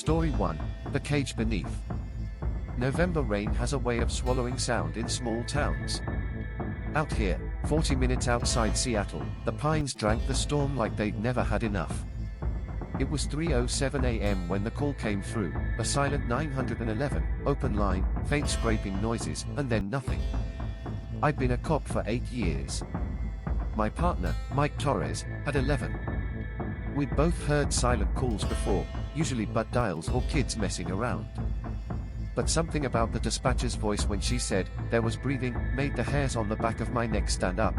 Story 1. The Cage Beneath. November rain has a way of swallowing sound in small towns. Out here, 40 minutes outside Seattle, the pines drank the storm like they'd never had enough. It was 3:07 a.m. when the call came through, a silent 911, open line, faint scraping noises, and then nothing. I'd been a cop for 8 years. My partner, Mike Torres, had 11. We'd both heard silent calls before, usually butt dials or kids messing around. But something about the dispatcher's voice when she said, "there was breathing," made the hairs on the back of my neck stand up.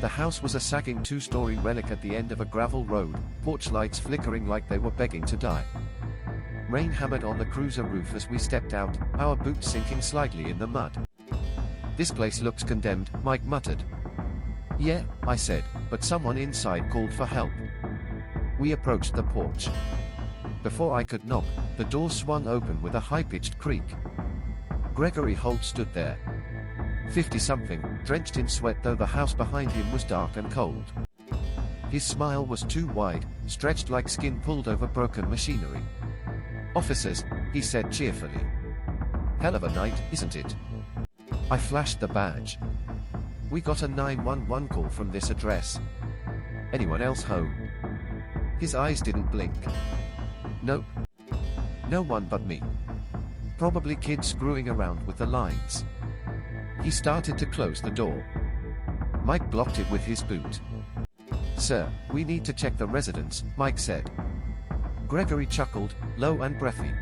The house was a sagging 2-story relic at the end of a gravel road, porch lights flickering like they were begging to die. Rain hammered on the cruiser roof as we stepped out, our boots sinking slightly in the mud. "This place looks condemned," Mike muttered. "Yeah," I said, but someone inside called for help. We approached the porch. Before I could knock, the door swung open with a high-pitched creak. Gregory Holt stood there. 50-something, drenched in sweat though the house behind him was dark and cold. His smile was too wide, stretched like skin pulled over broken machinery. "Officers," he said cheerfully. "Hell of a night, isn't it?" I flashed the badge. "We got a 911 call from this address. Anyone else home?" His eyes didn't blink. "Nope. No one but me. Probably kids screwing around with the lines." He started to close the door. Mike blocked it with his boot. "Sir, we need to check the residence," Mike said. Gregory chuckled, low and breathy.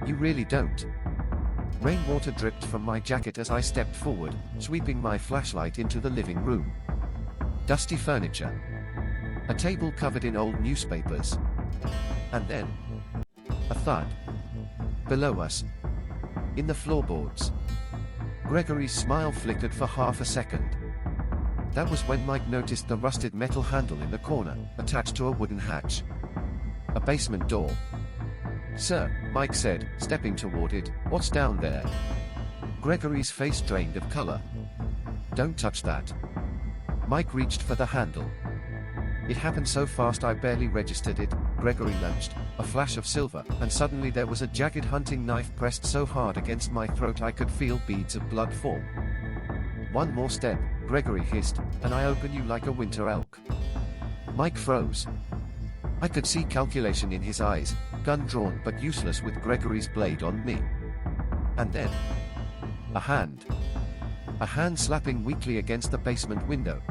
"You really don't?" Rainwater dripped from my jacket as I stepped forward, sweeping my flashlight into the living room. Dusty furniture. A table covered in old newspapers. And then, a thud. Below us, in the floorboards. Gregory's smile flickered for half a second. That was when Mike noticed the rusted metal handle in the corner, attached to a wooden hatch. A basement door. "Sir," Mike said, stepping toward it, "what's down there?" Gregory's face drained of color. "Don't touch that." Mike reached for the handle. It happened so fast I barely registered it. Gregory lunged, a flash of silver, and suddenly there was a jagged hunting knife pressed so hard against my throat I could feel beads of blood form. "One more step," Gregory hissed, "and I open you like a winter elk." Mike froze. I could see calculation in his eyes, gun drawn but useless with Gregory's blade on me. And then, a hand. A hand slapping weakly against the basement window.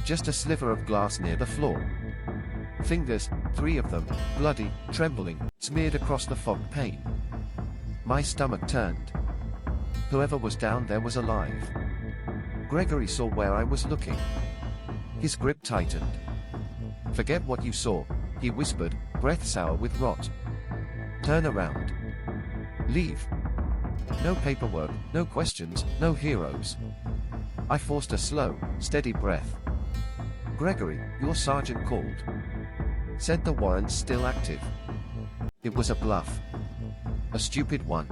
Just a sliver of glass near the floor. Fingers, 3 of them, bloody, trembling, smeared across the fog pane. My stomach turned. Whoever was down there was alive. Gregory saw where I was looking. His grip tightened. "Forget what you saw," he whispered, breath sour with rot. "Turn around. Leave. No paperwork, no questions, no heroes." I forced a slow, steady breath. "Gregory, your sergeant called. Said the warrant's still active." It was a bluff. A stupid one.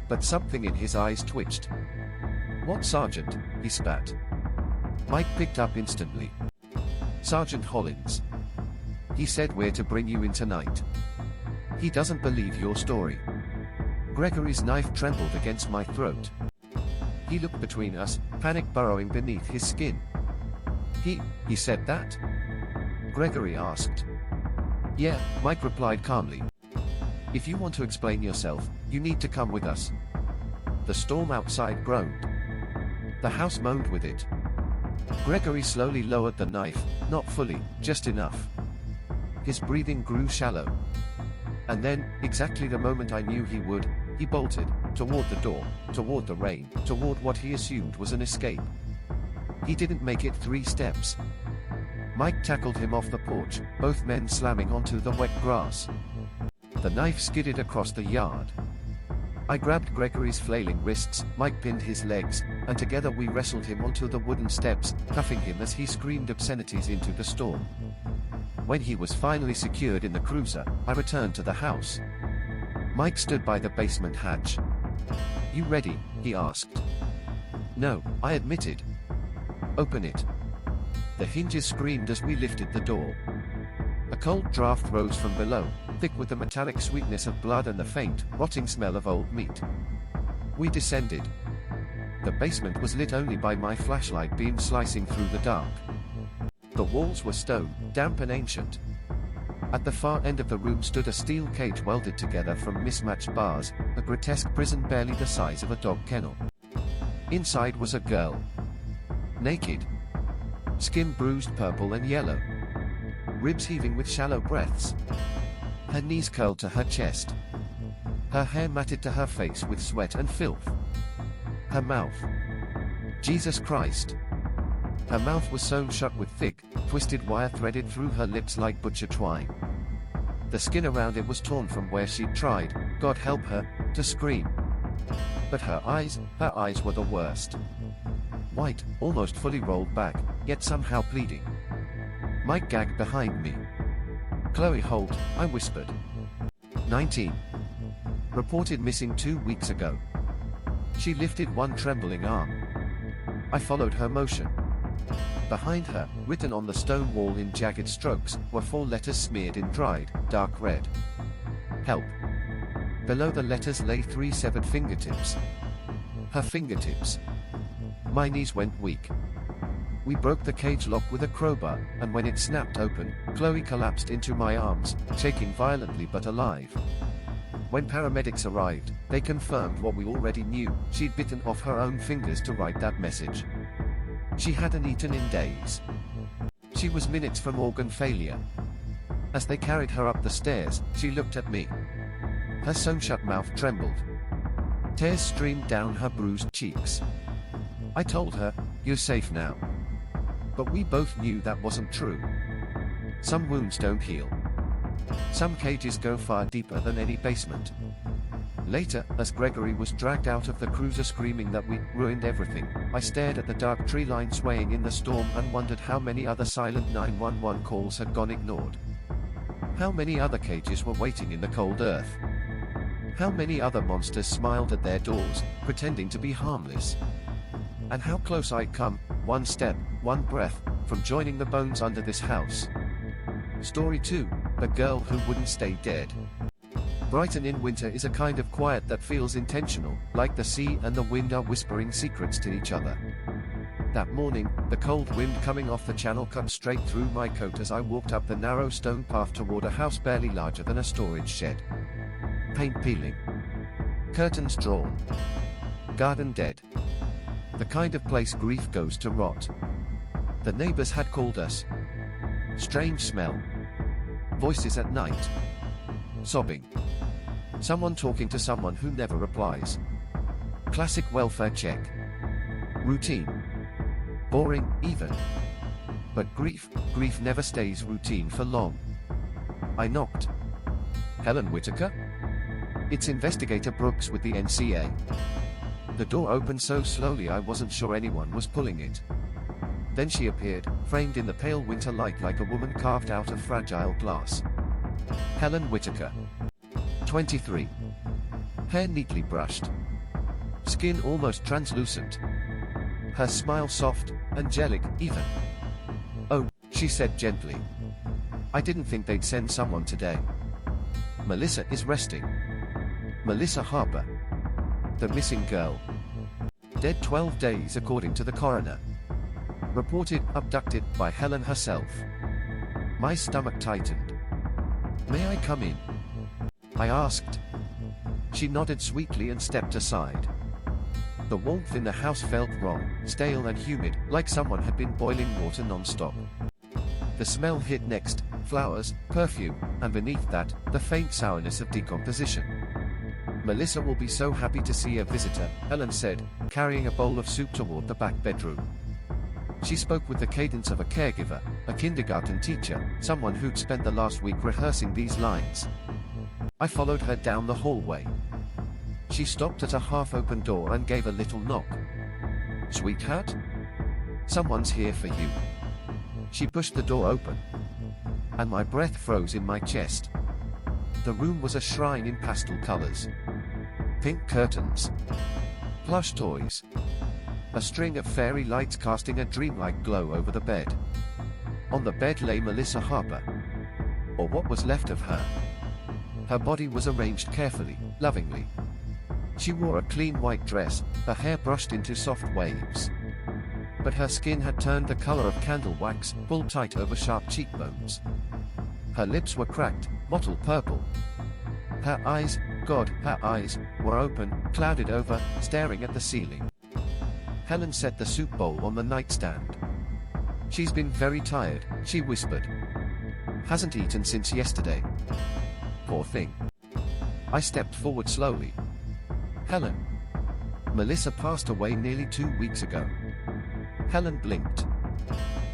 But something in his eyes twitched. "What sergeant?" he spat. Mike picked up instantly. "Sergeant Hollins. He said we're to bring you in tonight. He doesn't believe your story." Gregory's knife trembled against my throat. He looked between us, panic burrowing beneath his skin. He said that?" Gregory asked. "Yeah," Mike replied calmly. "If you want to explain yourself, you need to come with us." The storm outside groaned. The house moaned with it. Gregory slowly lowered the knife, not fully, just enough. His breathing grew shallow. And then, exactly the moment I knew he would, he bolted, toward the door, toward the rain, toward what he assumed was an escape. He didn't make it 3 steps. Mike tackled him off the porch, both men slamming onto the wet grass. The knife skidded across the yard. I grabbed Gregory's flailing wrists, Mike pinned his legs, and together we wrestled him onto the wooden steps, cuffing him as he screamed obscenities into the storm. When he was finally secured in the cruiser, I returned to the house. Mike stood by the basement hatch. "You ready?" he asked. "No," I admitted. "Open it." The hinges screamed as we lifted the door. A cold draft rose from below, thick with the metallic sweetness of blood and the faint, rotting smell of old meat. We descended. The basement was lit only by my flashlight beam slicing through the dark. The walls were stone, damp and ancient. At the far end of the room stood a steel cage welded together from mismatched bars, a grotesque prison barely the size of a dog kennel. Inside was a girl. Naked. Skin bruised purple and yellow. Ribs heaving with shallow breaths. Her knees curled to her chest. Her hair matted to her face with sweat and filth. Her mouth. Jesus Christ. Her mouth was sewn shut with thick, twisted wire threaded through her lips like butcher twine. The skin around it was torn from where she'd tried, God help her, to scream. But her eyes were the worst. White, almost fully rolled back, yet somehow pleading. Mike gagged behind me. Chloe Holt, I whispered. 19. Reported missing 2 weeks ago. She lifted one trembling arm. I followed her motion. Behind her, written on the stone wall in jagged strokes, were 4 letters smeared in dried, dark red. Help. Below the letters lay 3 severed fingertips. Her fingertips. My knees went weak. We broke the cage lock with a crowbar, and when it snapped open, Chloe collapsed into my arms, shaking violently but alive. When paramedics arrived, they confirmed what we already knew: she'd bitten off her own fingers to write that message. She hadn't eaten in days. She was minutes from organ failure. As they carried her up the stairs, she looked at me. Her sewn-shut mouth trembled. Tears streamed down her bruised cheeks. I told her, "You're safe now." But we both knew that wasn't true. Some wounds don't heal. Some cages go far deeper than any basement. Later, as Gregory was dragged out of the cruiser screaming that we ruined everything, I stared at the dark tree line swaying in the storm and wondered how many other silent 911 calls had gone ignored. How many other cages were waiting in the cold earth? How many other monsters smiled at their doors, pretending to be harmless? And how close I'd come, one step, one breath, from joining the bones under this house. Story 2, The Girl Who Wouldn't Stay Dead. Brighton in winter is a kind of quiet that feels intentional, like the sea and the wind are whispering secrets to each other. That morning, the cold wind coming off the channel cut straight through my coat as I walked up the narrow stone path toward a house barely larger than a storage shed. Paint peeling. Curtains drawn. Garden dead. The kind of place grief goes to rot. The neighbors had called us. Strange smell. Voices at night. Sobbing. Someone talking to someone who never replies. Classic welfare check. Routine. Boring, even. But grief never stays routine for long. I knocked. Helen Whitaker? It's Investigator Brooks with the NCA. The door opened so slowly I wasn't sure anyone was pulling it. Then she appeared, framed in the pale winter light like a woman carved out of fragile glass. Helen Whitaker. 23. Hair neatly brushed. Skin almost translucent. Her smile soft, angelic, even. "Oh," she said gently. "I didn't think they'd send someone today. Melissa is resting." Melissa Harper. The missing girl. Dead 12 days according to the coroner. Reported abducted by Helen herself. My stomach tightened. "May I come in?" I asked. She nodded sweetly and stepped aside. The warmth in the house felt wrong, stale and humid, like someone had been boiling water non-stop. The smell hit next, flowers, perfume, and beneath that, the faint sourness of decomposition. "Melissa will be so happy to see a visitor," Helen said, carrying a bowl of soup toward the back bedroom. She spoke with the cadence of a caregiver, a kindergarten teacher, someone who'd spent the last week rehearsing these lines. I followed her down the hallway. She stopped at a half-open door and gave a little knock. "Sweetheart? Someone's here for you." She pushed the door open. And my breath froze in my chest. The room was a shrine in pastel colors. Pink curtains. Plush toys. A string of fairy lights casting a dreamlike glow over the bed. On the bed lay Melissa Harper. Or what was left of her. Her body was arranged carefully, lovingly. She wore a clean white dress, her hair brushed into soft waves. But her skin had turned the color of candle wax, pulled tight over sharp cheekbones. Her lips were cracked, mottled purple. Her eyes, God, her eyes, were open, clouded over, staring at the ceiling. Helen set the soup bowl on the nightstand. "She's been very tired," she whispered. "Hasn't eaten since yesterday. Poor thing." I stepped forward slowly. "Helen. Melissa passed away nearly 2 weeks ago." Helen blinked.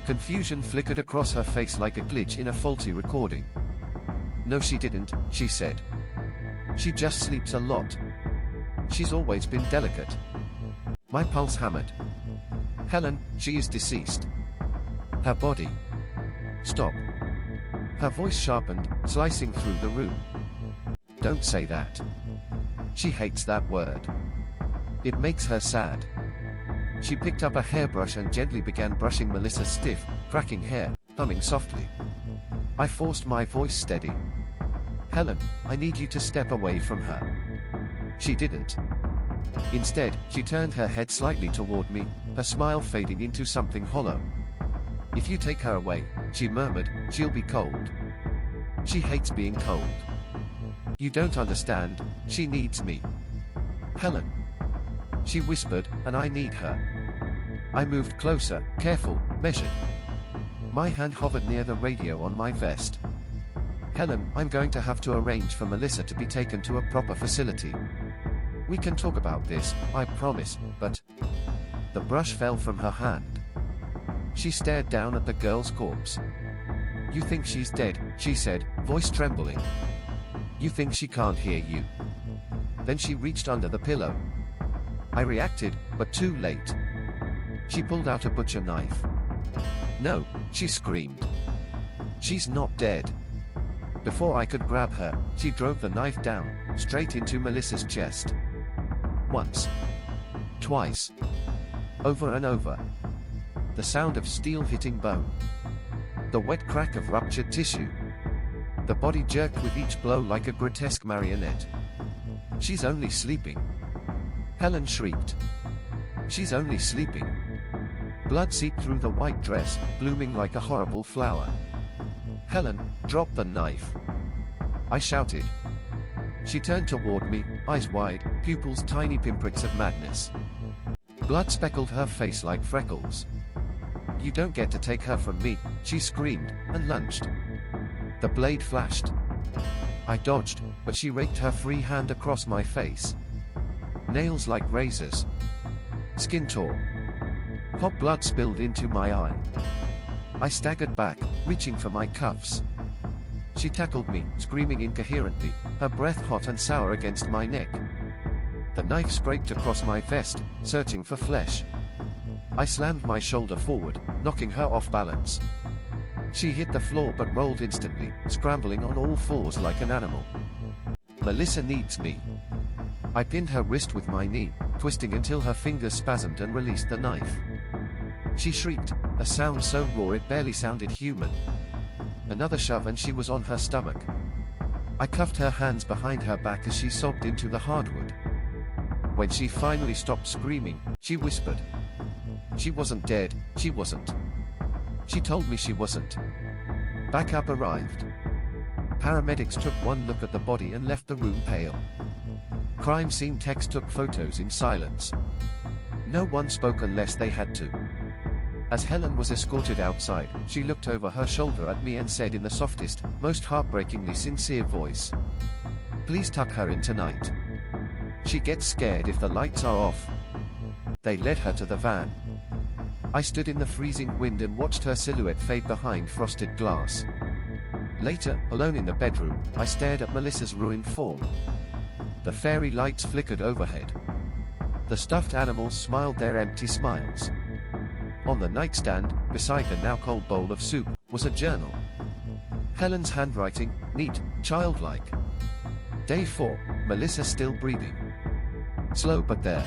Confusion flickered across her face like a glitch in a faulty recording. "No, she didn't," she said. "She just sleeps a lot. She's always been delicate." My pulse hammered. "Helen, she is deceased. Her body." "Stop." Her voice sharpened, slicing through the room. "Don't say that. She hates that word. It makes her sad." She picked up a hairbrush and gently began brushing Melissa's stiff, cracking hair, humming softly. I forced my voice steady. "Helen, I need you to step away from her." She didn't. Instead, she turned her head slightly toward me, her smile fading into something hollow. "If you take her away," she murmured, "she'll be cold. She hates being cold. You don't understand, she needs me. Helen." She whispered, "And I need her." I moved closer, careful, measured. My hand hovered near the radio on my vest. "Helen, I'm going to have to arrange for Melissa to be taken to a proper facility. We can talk about this, I promise, but..." The brush fell from her hand. She stared down at the girl's corpse. "You think she's dead," she said, voice trembling. "You think she can't hear you." Then she reached under the pillow. I reacted, but too late. She pulled out a butcher knife. "No," she screamed. "She's not dead." Before I could grab her, she drove the knife down, straight into Melissa's chest. Once. Twice. Over and over. The sound of steel hitting bone. The wet crack of ruptured tissue. The body jerked with each blow like a grotesque marionette. "She's only sleeping." Helen shrieked. "She's only sleeping." Blood seeped through the white dress, blooming like a horrible flower. "Helen, drop the knife," I shouted. She turned toward me, eyes wide, pupils tiny pinpricks of madness. Blood speckled her face like freckles. "You don't get to take her from me," she screamed, and lunged. The blade flashed. I dodged, but she raked her free hand across my face. Nails like razors. Skin tore. Hot blood spilled into my eye. I staggered back, reaching for my cuffs. She tackled me, screaming incoherently, her breath hot and sour against my neck. The knife scraped across my vest, searching for flesh. I slammed my shoulder forward, knocking her off balance. She hit the floor but rolled instantly, scrambling on all fours like an animal. "Melissa needs me." I pinned her wrist with my knee, twisting until her fingers spasmed and released the knife. She shrieked, a sound so raw it barely sounded human. Another shove and she was on her stomach. I cuffed her hands behind her back as she sobbed into the hardwood. When she finally stopped screaming, she whispered. "She wasn't dead, she wasn't. She told me she wasn't." Backup arrived. Paramedics took one look at the body and left the room pale. Crime scene techs took photos in silence. No one spoke unless they had to. As Helen was escorted outside, she looked over her shoulder at me and said in the softest, most heartbreakingly sincere voice, "Please tuck her in tonight. She gets scared if the lights are off." They led her to the van. I stood in the freezing wind and watched her silhouette fade behind frosted glass. Later, alone in the bedroom, I stared at Melissa's ruined form. The fairy lights flickered overhead. The stuffed animals smiled their empty smiles. On the nightstand, beside the now cold bowl of soup, was a journal. Helen's handwriting, neat, childlike. Day 4, Melissa still breathing. Slow but there.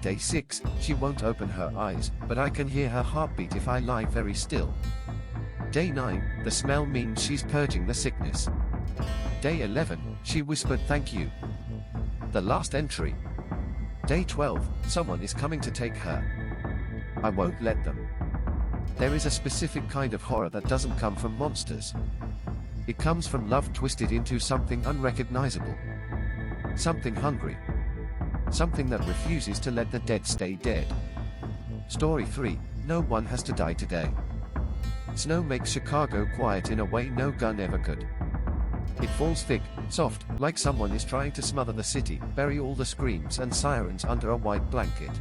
Day 6, she won't open her eyes, but I can hear her heartbeat if I lie very still. Day 9, the smell means she's purging the sickness. Day 11, she whispered thank you. The last entry. Day 12, someone is coming to take her. I won't let them. There is a specific kind of horror that doesn't come from monsters. It comes from love twisted into something unrecognizable. Something hungry. Something that refuses to let the dead stay dead. Story 3, no one has to die today. Snow makes Chicago quiet in a way no gun ever could. It falls thick, soft, like someone is trying to smother the city, bury all the screams and sirens under a white blanket.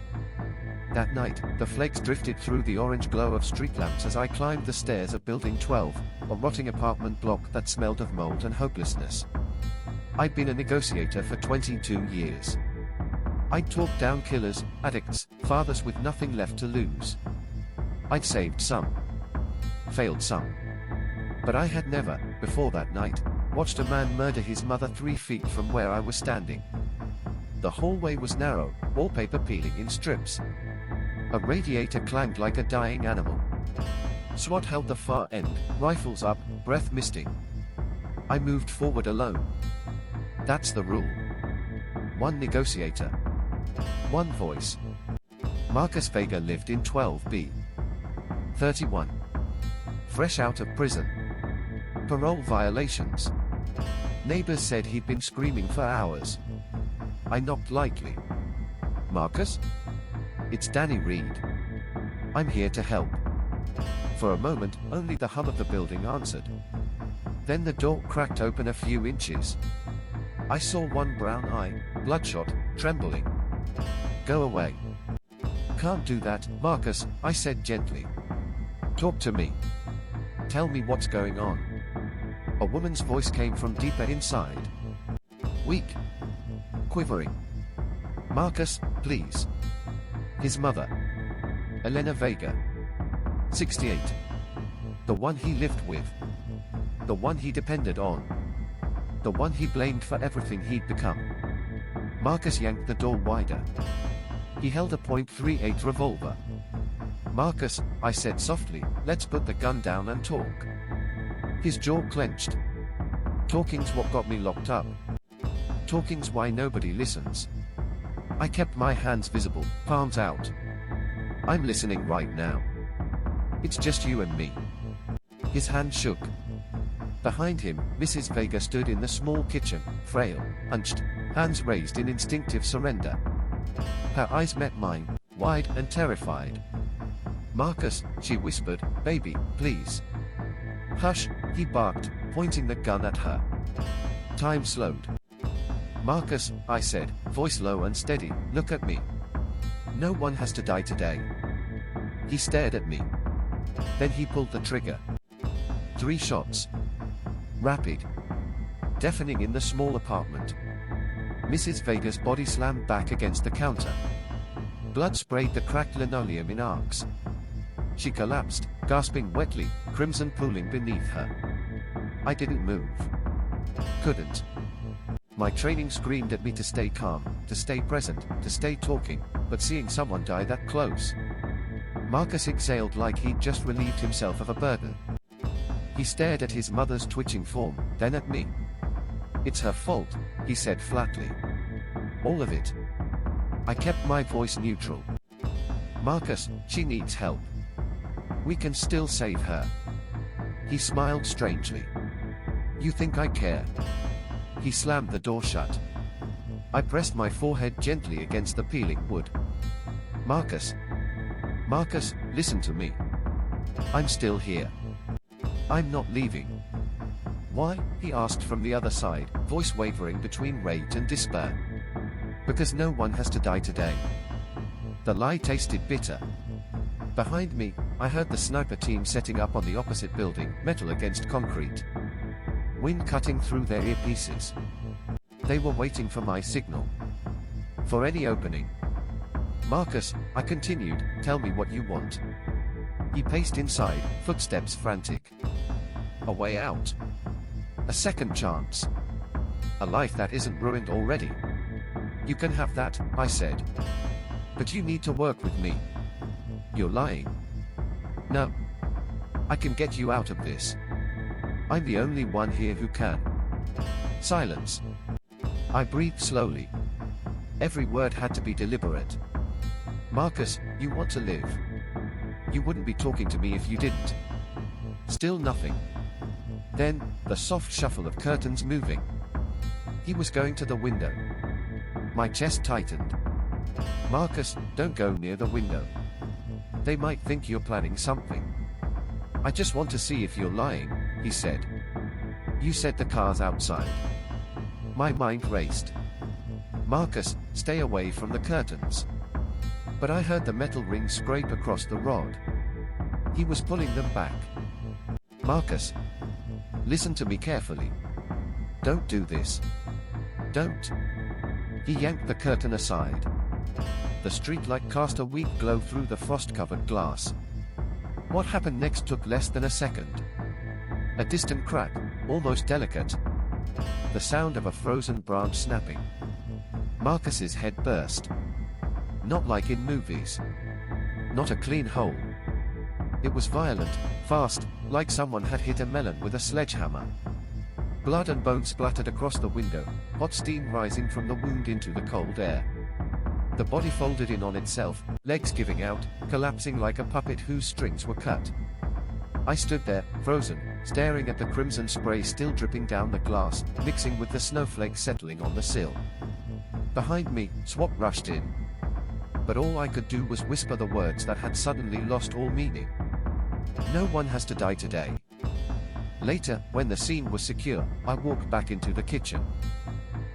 That night, the flakes drifted through the orange glow of street lamps as I climbed the stairs of Building 12, a rotting apartment block that smelled of mold and hopelessness. I'd been a negotiator for 22 years. I'd talked down killers, addicts, fathers with nothing left to lose. I'd saved some. Failed some. But I had never, before that night, watched a man murder his mother 3 feet from where I was standing. The hallway was narrow, wallpaper peeling in strips. A radiator clanged like a dying animal. SWAT held the far end, rifles up, breath misting. I moved forward alone. That's the rule. One negotiator. One voice. Marcus Vega lived in 12B. 31. Fresh out of prison. Parole violations. Neighbors said he'd been screaming for hours. I knocked lightly. Marcus? It's Danny Reed. I'm here to help. For a moment, only the hum of the building answered. Then the door cracked open a few inches. I saw one brown eye, bloodshot, trembling. Go away. Can't do that, Marcus, I said gently. Talk to me. Tell me what's going on. A woman's voice came from deeper inside. Weak. Quivering. Marcus, please. His mother. Elena Vega. 68. The one he lived with. The one he depended on. The one he blamed for everything he'd become. Marcus yanked the door wider. He held a .38 revolver. Marcus, I said softly, let's put the gun down and talk. His jaw clenched. Talking's what got me locked up. Talking's why nobody listens. I kept my hands visible, palms out. I'm listening right now. It's just you and me. His hand shook. Behind him, Mrs. Vega stood in the small kitchen, frail, hunched, hands raised in instinctive surrender. Her eyes met mine, wide and terrified. Marcus, she whispered, baby, please. Hush, he barked, pointing the gun at her. Time slowed. Marcus, I said, voice low and steady, look at me. No one has to die today. He stared at me. Then he pulled the trigger. 3 shots. Rapid. Deafening in the small apartment. Mrs. Vega's body slammed back against the counter. Blood sprayed the cracked linoleum in arcs. She collapsed, gasping wetly, crimson pooling beneath her. I didn't move. Couldn't. My training screamed at me to stay calm, to stay present, to stay talking, but seeing someone die that close. Marcus exhaled like he'd just relieved himself of a burden. He stared at his mother's twitching form, then at me. It's her fault, he said flatly. All of it. I kept my voice neutral. Marcus, she needs help. We can still save her. He smiled strangely. You think I care? He slammed the door shut. I pressed my forehead gently against the peeling wood. Marcus. Marcus, listen to me. I'm still here. I'm not leaving. Why? He asked from the other side, voice wavering between rage and despair. Because no one has to die today. The lie tasted bitter. Behind me, I heard the sniper team setting up on the opposite building, metal against concrete. Wind cutting through their earpieces. They were waiting for my signal. For any opening. Marcus, I continued, tell me what you want. He paced inside, footsteps frantic. A way out. A second chance. A life that isn't ruined already. You can have that, I said. But you need to work with me. You're lying. No. I can get you out of this. I'm the only one here who can. Silence. I breathed slowly. Every word had to be deliberate. Marcus, you want to live. You wouldn't be talking to me if you didn't. Still nothing. Then, the soft shuffle of curtains moving. He was going to the window. My chest tightened. Marcus, don't go near the window. They might think you're planning something. I just want to see if you're lying, he said. You said the car's outside. My mind raced. Marcus, stay away from the curtains. But I heard the metal ring scrape across the rod. He was pulling them back. Marcus, listen to me carefully. Don't do this. Don't. He yanked the curtain aside. The streetlight cast a weak glow through the frost-covered glass. What happened next took less than a second. A distant crack, almost delicate. The sound of a frozen branch snapping. Marcus's head burst. Not like in movies. Not a clean hole. It was violent, fast, like someone had hit a melon with a sledgehammer. Blood and bone splattered across the window, hot steam rising from the wound into the cold air. The body folded in on itself, legs giving out, collapsing like a puppet whose strings were cut. I stood there, frozen, staring at the crimson spray still dripping down the glass, mixing with the snowflakes settling on the sill. Behind me, SWAT rushed in. But all I could do was whisper the words that had suddenly lost all meaning. No one has to die today. Later, when the scene was secure, I walked back into the kitchen.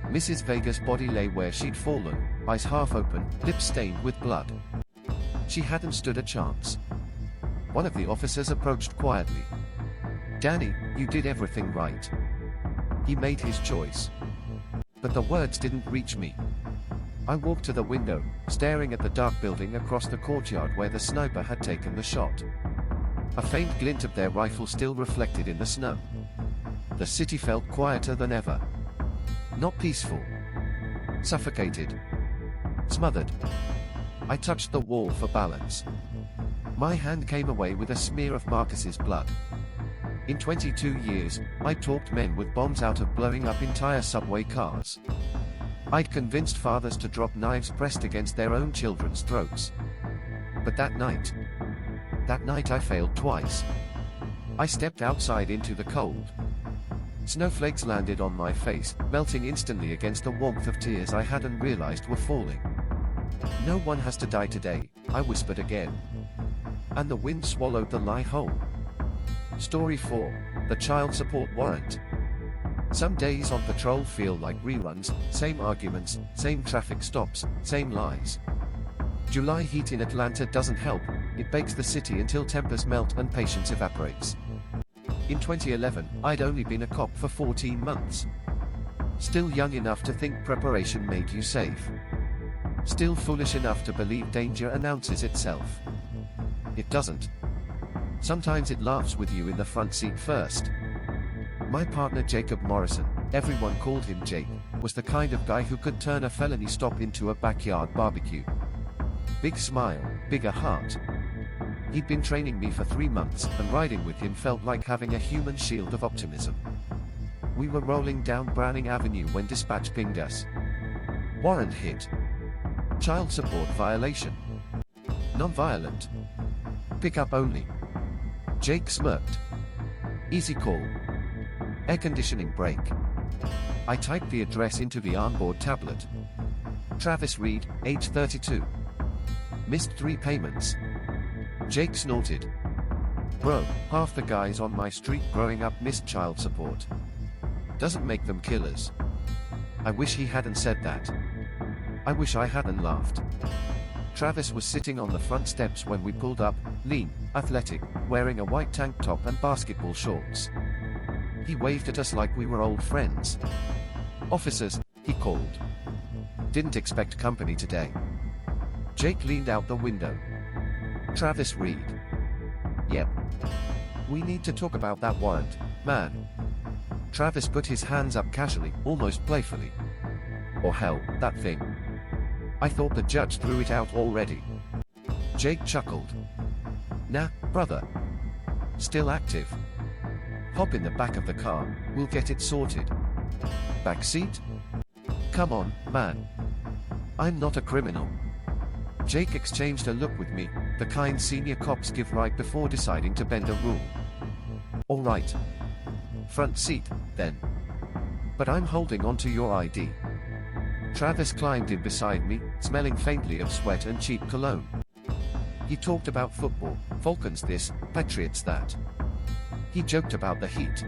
Mrs. Vega's body lay where she'd fallen, eyes half open, lips stained with blood. She hadn't stood a chance. One of the officers approached quietly. Danny, you did everything right. He made his choice. But the words didn't reach me. I walked to the window, staring at the dark building across the courtyard where the sniper had taken the shot. A faint glint of their rifle still reflected in the snow. The city felt quieter than ever. Not peaceful. Suffocated. Smothered. I touched the wall for balance. My hand came away with a smear of Marcus's blood. In 22 years, I'd talked men with bombs out of blowing up entire subway cars. I'd convinced fathers to drop knives pressed against their own children's throats. But that night I failed twice. I stepped outside into the cold. Snowflakes landed on my face, melting instantly against the warmth of tears I hadn't realized were falling. No one has to die today, I whispered again. And the wind swallowed the lie whole. Story 4, The Child Support Warrant. Some days on patrol feel like reruns, same arguments, same traffic stops, same lies. July heat in Atlanta doesn't help, it bakes the city until tempers melt and patience evaporates. In 2011, I'd only been a cop for 14 months. Still young enough to think preparation made you safe. Still foolish enough to believe danger announces itself. It doesn't. Sometimes it laughs with you in the front seat first. My partner Jacob Morrison, everyone called him Jake, was the kind of guy who could turn a felony stop into a backyard barbecue. Big smile, bigger heart. He'd been training me for 3 months, and riding with him felt like having a human shield of optimism. We were rolling down Browning Avenue when dispatch pinged us. Warrant hit. Child support violation. Non-violent. Pickup only. Jake smirked. Easy call. Air conditioning break. I typed the address into the onboard tablet. Travis Reed, age 32. Missed 3 payments. Jake snorted. Bro, half the guys on my street growing up missed child support. Doesn't make them killers. I wish he hadn't said that. I wish I hadn't laughed. Travis was sitting on the front steps when we pulled up, lean, athletic, wearing a white tank top and basketball shorts. He waved at us like we were old friends. Officers, he called. Didn't expect company today. Jake leaned out the window. Travis Reed. Yep. We need to talk about that warrant, man. Travis put his hands up casually, almost playfully. Or hell, that thing. I thought the judge threw it out already. Jake chuckled. Nah, brother. Still active. Hop in the back of the car, we'll get it sorted. Back seat? Come on, man. I'm not a criminal. Jake exchanged a look with me, the kind senior cops give right before deciding to bend a rule. All right. Front seat, then. But I'm holding on to your ID. Travis climbed in beside me, smelling faintly of sweat and cheap cologne. He talked about football, Falcons this, Patriots that. He joked about the heat.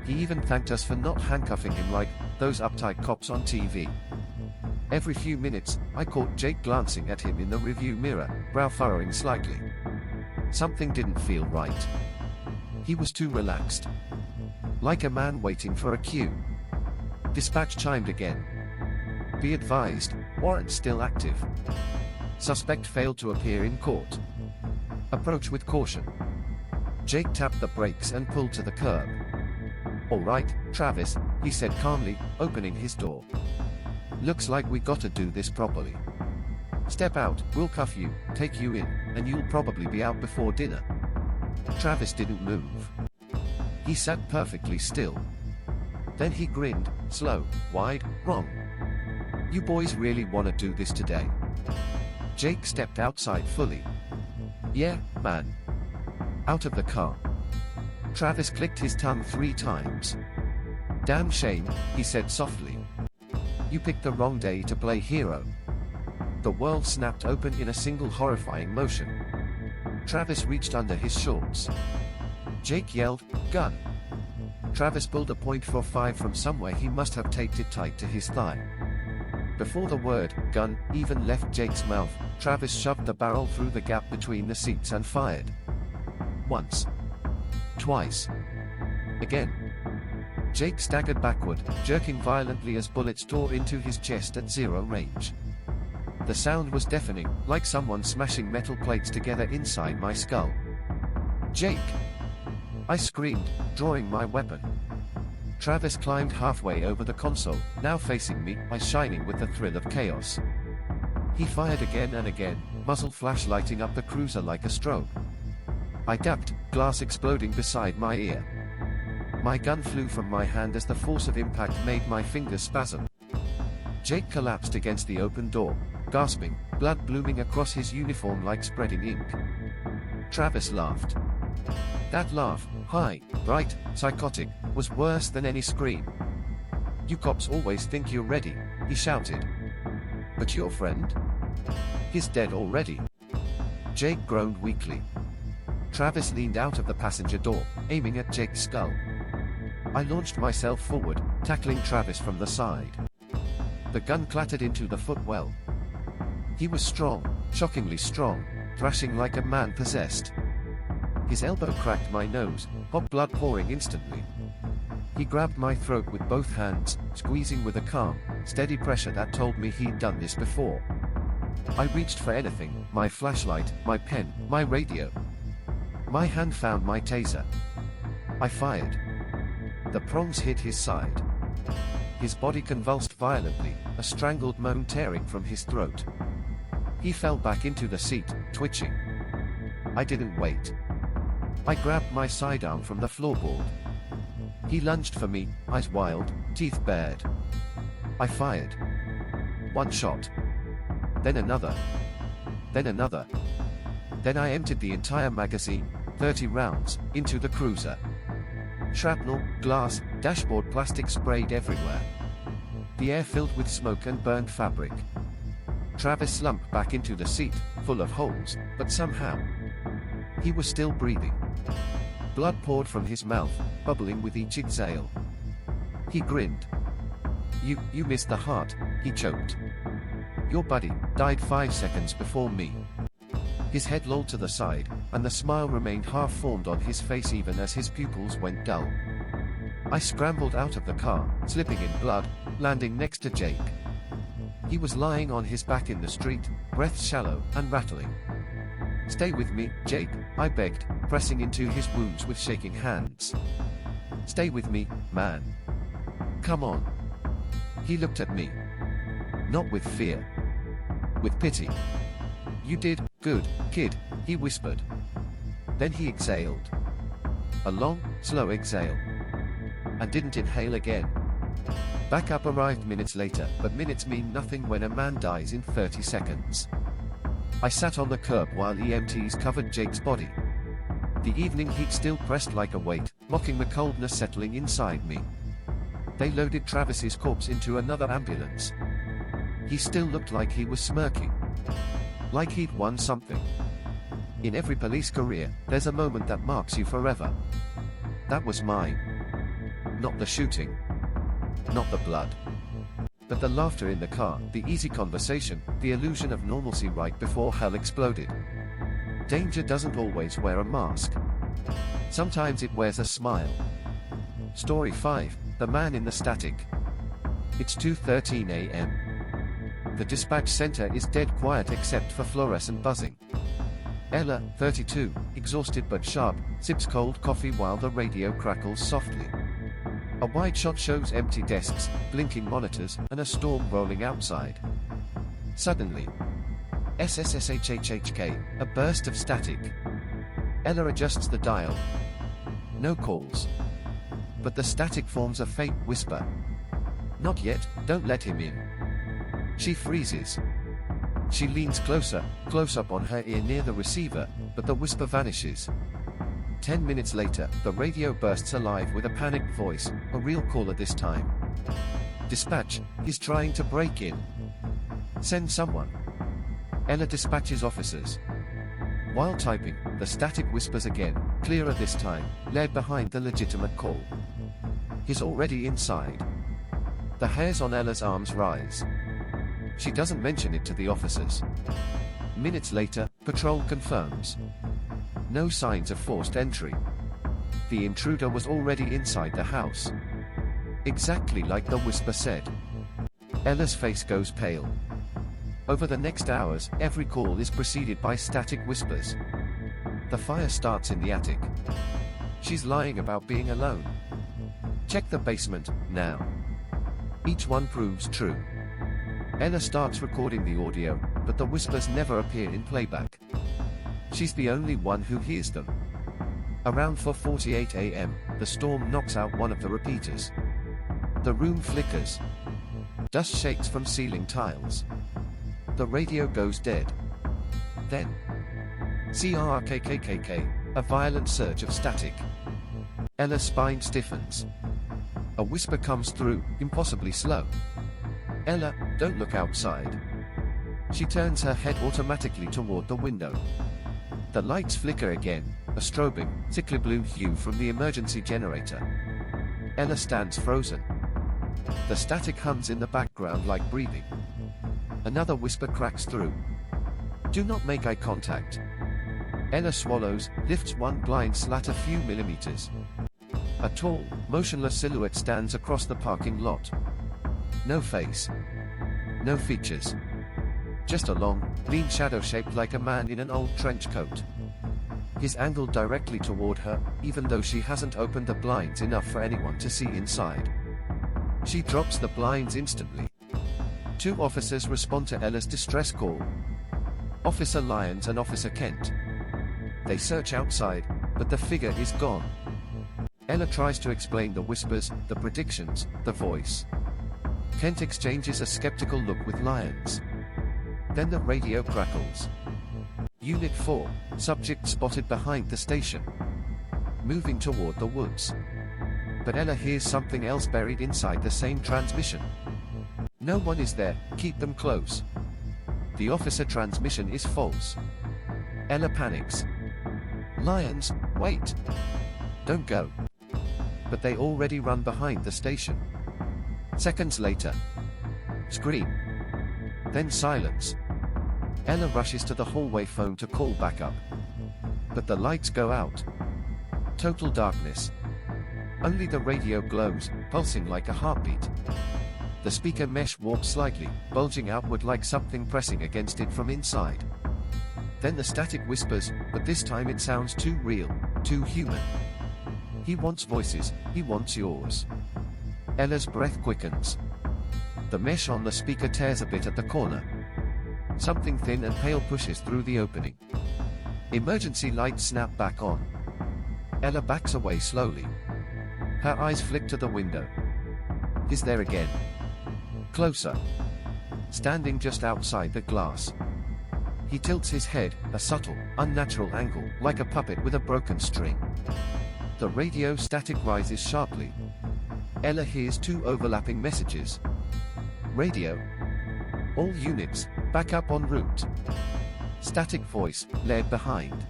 He even thanked us for not handcuffing him like those uptight cops on TV. Every few minutes, I caught Jake glancing at him in the review mirror, brow furrowing slightly. Something didn't feel right. He was too relaxed. Like a man waiting for a cue. Dispatch chimed again. Be advised, warrant still active. Suspect failed to appear in court. Approach with caution. Jake tapped the brakes and pulled to the curb. All right, Travis, he said calmly, opening his door. Looks like we gotta do this properly. Step out, we'll cuff you, take you in, and you'll probably be out before dinner. Travis didn't move. He sat perfectly still. Then he grinned, slow, wide, wrong. You boys really wanna do this today? Jake stepped outside fully. Yeah, man. Out of the car. Travis clicked his tongue 3 times. Damn shame, he said softly. You picked the wrong day to play hero. The world snapped open in a single horrifying motion. Travis reached under his shorts. Jake yelled, gun. Travis pulled a .45 from somewhere he must have taped it tight to his thigh. Before the word, gun, even left Jake's mouth, Travis shoved the barrel through the gap between the seats and fired. Once. Twice. Again. Jake staggered backward, jerking violently as bullets tore into his chest at 0 range. The sound was deafening, like someone smashing metal plates together inside my skull. Jake! I screamed, drawing my weapon. Travis climbed halfway over the console, now facing me, eyes shining with the thrill of chaos. He fired again and again, muzzle flash lighting up the cruiser like a strobe. I ducked, glass exploding beside my ear. My gun flew from my hand as the force of impact made my fingers spasm. Jake collapsed against the open door, gasping, blood blooming across his uniform like spreading ink. Travis laughed. That laugh, high, bright, psychotic, was worse than any scream. You cops always think you're ready, he shouted. But your friend? He's dead already. Jake groaned weakly. Travis leaned out of the passenger door, aiming at Jake's skull. I launched myself forward, tackling Travis from the side. The gun clattered into the footwell. He was strong, shockingly strong, thrashing like a man possessed. His elbow cracked my nose, hot blood pouring instantly. He grabbed my throat with both hands, squeezing with a calm, steady pressure that told me he'd done this before. I reached for anything, my flashlight, my pen, my radio. My hand found my taser. I fired. The prongs hit his side. His body convulsed violently, a strangled moan tearing from his throat. He fell back into the seat, twitching. I didn't wait. I grabbed my sidearm from the floorboard. He lunged for me, eyes wild, teeth bared. I fired. 1 shot. Then another. Then another. Then I emptied the entire magazine, 30 rounds, into the cruiser. Shrapnel, glass, dashboard plastic sprayed everywhere. The air filled with smoke and burned fabric. Travis slumped back into the seat, full of holes, but somehow he was still breathing. Blood poured from his mouth, bubbling with each exhale. He grinned. You missed the heart, he choked. Your buddy died 5 seconds before me. His head lolled to the side, and the smile remained half-formed on his face even as his pupils went dull. I scrambled out of the car, slipping in blood, landing next to Jake. He was lying on his back in the street, breath shallow and rattling. Stay with me, Jake, I begged, pressing into his wounds with shaking hands. Stay with me, man. Come on. He looked at me. Not with fear. With pity. You did good, kid, he whispered. Then he exhaled. A long, slow exhale. And didn't inhale again. Backup arrived minutes later, but minutes mean nothing when a man dies in 30 seconds. I sat on the curb while EMTs covered Jake's body. The evening heat still pressed like a weight, mocking the coldness settling inside me. They loaded Travis's corpse into another ambulance. He still looked like he was smirking. Like he'd won something. In every police career, there's a moment that marks you forever. That was mine. Not the shooting. Not the blood. But the laughter in the car, the easy conversation, the illusion of normalcy right before hell exploded. Danger doesn't always wear a mask. Sometimes it wears a smile. Story 5, The Man in the Static. It's 2:13 a.m. The dispatch center is dead quiet except for fluorescent buzzing. Ella, 32, exhausted but sharp, sips cold coffee while the radio crackles softly. A wide shot shows empty desks, blinking monitors, and a storm rolling outside. Suddenly, SSSHHHK, a burst of static. Ella adjusts the dial. No calls. But the static forms a faint whisper. Not yet, don't let him in. She freezes. She leans closer, close up on her ear near the receiver, but the whisper vanishes. 10 minutes later, the radio bursts alive with a panicked voice, a real caller this time. Dispatch, he's trying to break in. Send someone. Ella dispatches officers. While typing, the static whispers again, clearer this time, led behind the legitimate call. He's already inside. The hairs on Ella's arms rise. She doesn't mention it to the officers. Minutes later, patrol confirms. No signs of forced entry. The intruder was already inside the house. Exactly like the whisper said. Ella's face goes pale. Over the next hours, every call is preceded by static whispers. The fire starts in the attic. She's lying about being alone. Check the basement, now. Each one proves true. Ella starts recording the audio, but the whispers never appear in playback. She's the only one who hears them. Around 4:48 a.m., the storm knocks out one of the repeaters. The room flickers. Dust shakes from ceiling tiles. The radio goes dead. Then, CRKKKK, a violent surge of static. Ella's spine stiffens. A whisper comes through, impossibly slow. Ella, don't look outside. She turns her head automatically toward the window. The lights flicker again, a strobing, sickly blue hue from the emergency generator. Ella stands frozen. The static hums in the background like breathing. Another whisper cracks through. Do not make eye contact. Ella swallows, lifts one blind slat a few millimeters. A tall, motionless silhouette stands across the parking lot. No face. No features. Just a long, lean shadow shaped like a man in an old trench coat. He's angled directly toward her, even though she hasn't opened the blinds enough for anyone to see inside. She drops the blinds instantly. 2 officers respond to Ella's distress call. Officer Lyons and Officer Kent. They search outside, but the figure is gone. Ella tries to explain the whispers, the predictions, the voice. Kent exchanges a skeptical look with Lyons. Then the radio crackles. Unit 4, subject spotted behind the station. Moving toward the woods. But Ella hears something else buried inside the same transmission. No one is there, keep them close. The officer transmission is false. Ella panics. Lyons, wait. Don't go. But they already run behind the station. Seconds later. Scream. Then silence. Ella rushes to the hallway phone to call backup. But the lights go out. Total darkness. Only the radio glows, pulsing like a heartbeat. The speaker mesh warps slightly, bulging outward like something pressing against it from inside. Then the static whispers, but this time it sounds too real, too human. He wants voices, he wants yours. Ella's breath quickens. The mesh on the speaker tears a bit at the corner. Something thin and pale pushes through the opening. Emergency lights snap back on. Ella backs away slowly. Her eyes flick to the window. Is there again. Closer. Standing just outside the glass. He tilts his head, a subtle, unnatural angle, like a puppet with a broken string. The radio static rises sharply. Ella hears two overlapping messages. Radio. All units, back up en route. Static voice, led behind.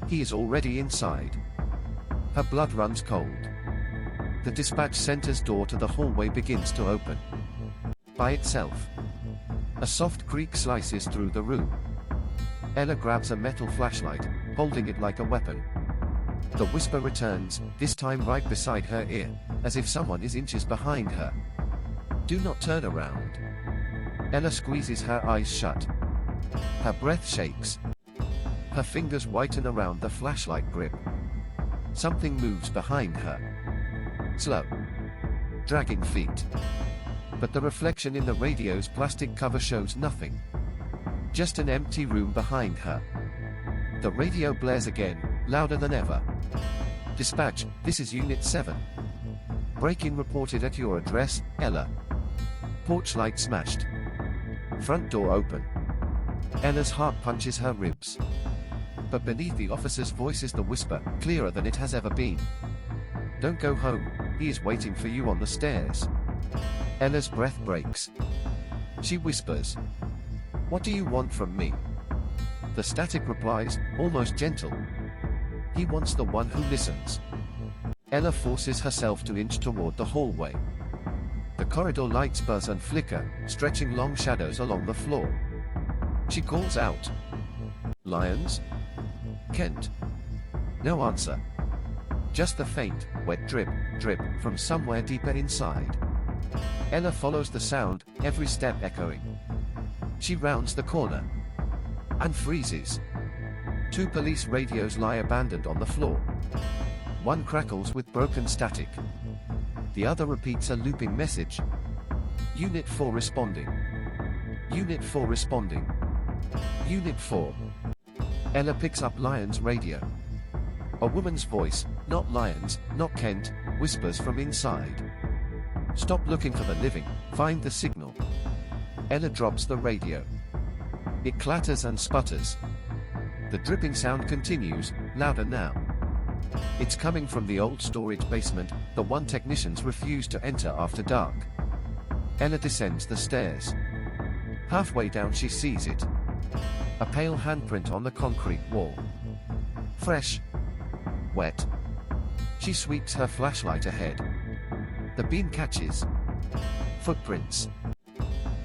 He is already inside. Her blood runs cold. The dispatch center's door to the hallway begins to open. By itself. A soft creak slices through the room. Ella grabs a metal flashlight, holding it like a weapon. The whisper returns, this time right beside her ear, as if someone is inches behind her. Do not turn around. Ella squeezes her eyes shut. Her breath shakes. Her fingers whiten around the flashlight grip. Something moves behind her. Slow. Dragging feet. But the reflection in the radio's plastic cover shows nothing. Just an empty room behind her. The radio blares again, louder than ever. Dispatch, this is Unit 7. Break-in reported at your address, Ella. Porch light smashed. Front door open. Ella's heart punches her ribs. But beneath the officer's voice is the whisper, clearer than it has ever been. Don't go home, he is waiting for you on the stairs. Ella's breath breaks. She whispers. What do you want from me? The static replies, almost gentle. He wants the one who listens. Ella forces herself to inch toward the hallway. The corridor lights buzz and flicker, stretching long shadows along the floor. She calls out. Lyons? Kent? No answer. Just the faint, wet drip, drip from somewhere deeper inside. Ella follows the sound, every step echoing. She rounds the corner. And freezes. Two police radios lie abandoned on the floor. One crackles with broken static. The other repeats a looping message. Unit 4 responding. Unit 4 responding. Unit 4. Ella picks up Lyons' radio. A woman's voice, not Lyons, not Kent, whispers from inside. Stop looking for the living, find the signal. Ella drops the radio. It clatters and sputters. The dripping sound continues, louder now. It's coming from the old storage basement, the one technicians refuse to enter after dark. Ella descends the stairs. Halfway down she sees it. A pale handprint on the concrete wall. Fresh. Wet. She sweeps her flashlight ahead. The beam catches. Footprints.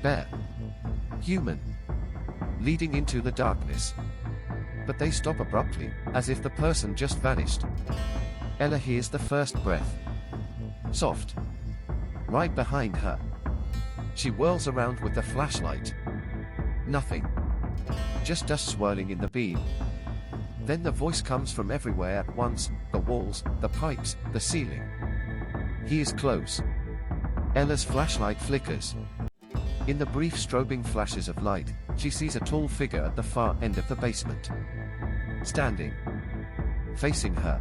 Bare. Human. Leading into the darkness. But they stop abruptly, as if the person just vanished. Ella hears the first breath. Soft. Right behind her. She whirls around with the flashlight. Nothing. Just dust swirling in the beam. Then the voice comes from everywhere at once, the walls, the pipes, the ceiling. He is close. Ella's flashlight flickers. In the brief strobing flashes of light, she sees a tall figure at the far end of the basement. Standing. Facing her.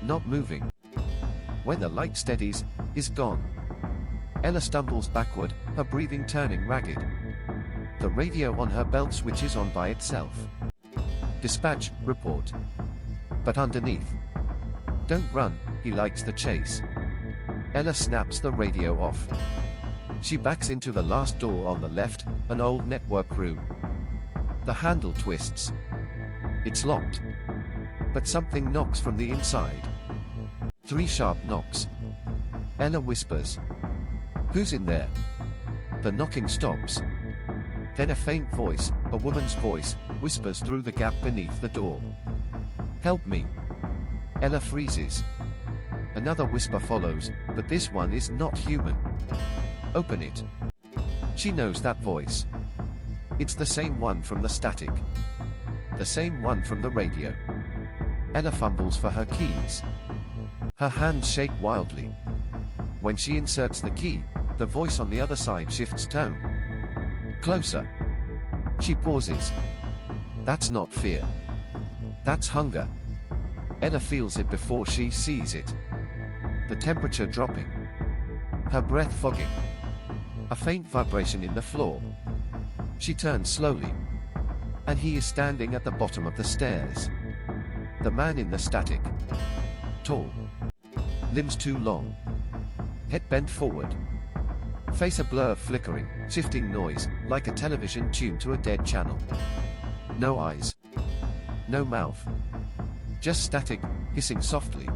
Not moving. When the light steadies, is gone. Ella stumbles backward, her breathing turning ragged. The radio on her belt switches on by itself. Dispatch, report. But underneath. Don't run, he likes the chase. Ella snaps the radio off. She backs into the last door on the left, an old network room. The handle twists. It's locked. But something knocks from the inside. 3 sharp knocks. Ella whispers. Who's in there? The knocking stops. Then a faint voice, a woman's voice, whispers through the gap beneath the door. Help me. Ella freezes. Another whisper follows, but this one is not human. Open it. She knows that voice. It's the same one from the static. The same one from the radio. Ella fumbles for her keys. Her hands shake wildly. When she inserts the key, the voice on the other side shifts tone. Closer. She pauses. That's not fear. That's hunger. Ella feels it before she sees it. The temperature dropping. her breath fogging. A faint vibration in the floor. She turns slowly. And he is standing at the bottom of the stairs. The man in the static. Tall. Limbs too long. Head bent forward. Face a blur of flickering, shifting noise, like a television tuned to a dead channel. No eyes. No mouth. Just static, hissing softly.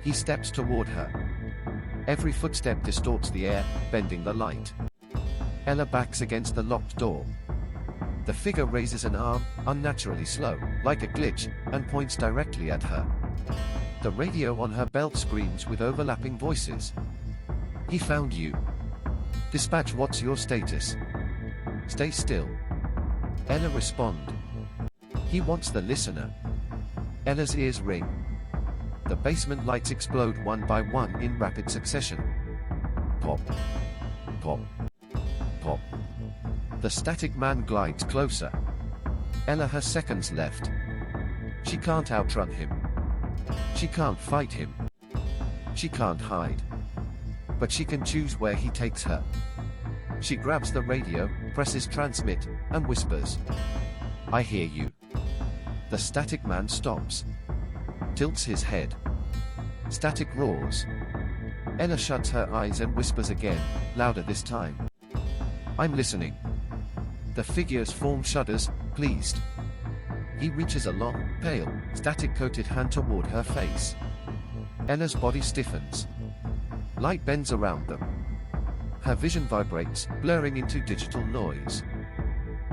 He steps toward her. Every footstep distorts the air, bending the light. Ella backs against the locked door. The figure raises an arm, unnaturally slow, like a glitch, and points directly at her. The radio on her belt screams with overlapping voices. He found you. Dispatch, what's your status? Stay still. Ella respond. He wants the listener. Ella's ears ring. The basement lights explode one by one in rapid succession. Pop. Pop. Pop. The static man glides closer. Ella has seconds left. She can't outrun him. She can't fight him. She can't hide. But she can choose where he takes her. She grabs the radio, presses transmit, and whispers. I hear you. The static man stops. Tilts his head. Static roars. Ella shuts her eyes and whispers again, louder this time. I'm listening. The figure's form shudders, pleased. He reaches a long, pale, static-coated hand toward her face. Ella's body stiffens. Light bends around them. Her vision vibrates, blurring into digital noise.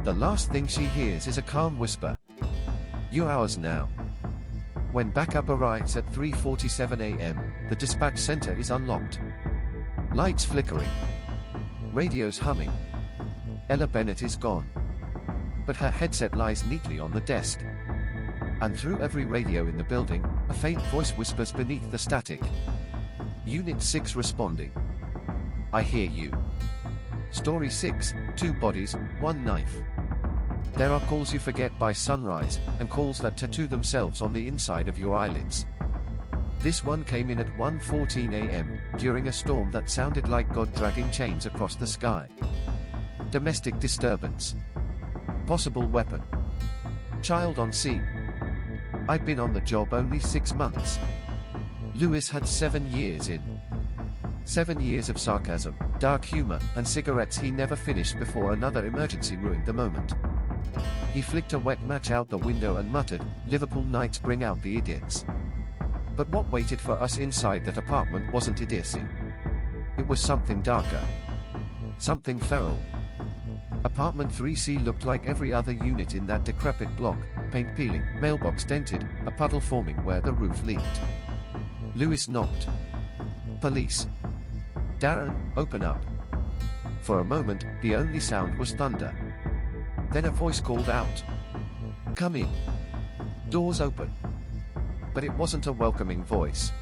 The last thing she hears is a calm whisper. You're ours now. When backup arrives at 3:47 a.m., the dispatch center is unlocked. Lights flickering. Radios humming. Ella Bennett is gone. But her headset lies neatly on the desk. And through every radio in the building, a faint voice whispers beneath the static. Unit 6 responding. I hear you. Story 6, 2 bodies, 1 knife. There are calls you forget by sunrise, and calls that tattoo themselves on the inside of your eyelids. This one came in at 1:14 a.m., during a storm that sounded like God dragging chains across the sky. Domestic disturbance. Possible weapon. Child on scene. I'd been on the job only 6 months. Lewis had 7 years in. 7 years of sarcasm, dark humor, and cigarettes he never finished before another emergency ruined the moment. He flicked a wet match out the window and muttered, Liverpool nights bring out the idiots. But what waited for us inside that apartment wasn't idiocy. It was something darker. Something feral. Apartment 3C looked like every other unit in that decrepit block, paint peeling, mailbox dented, a puddle forming where the roof leaked. Lewis knocked. Police. Darren, open up. For a moment, the only sound was thunder. Then a voice called out. Come in. Doors open. But it wasn't a welcoming voice.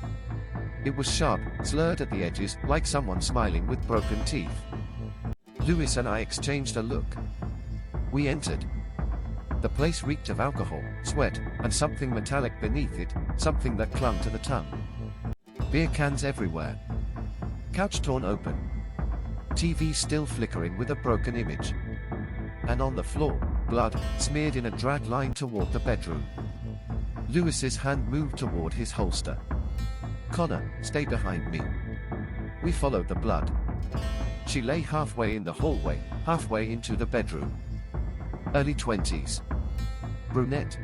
It was sharp, slurred at the edges, like someone smiling with broken teeth. Lewis and I exchanged a look. We entered. The place reeked of alcohol, sweat, and something metallic beneath it, something that clung to the tongue. Beer cans everywhere. Couch torn open. TV still flickering with a broken image. And on the floor, blood, smeared in a drag line toward the bedroom. Lewis's hand moved toward his holster. Connor, stay behind me. We followed the blood. She lay halfway in the hallway, halfway into the bedroom. Early 20s. Brunette.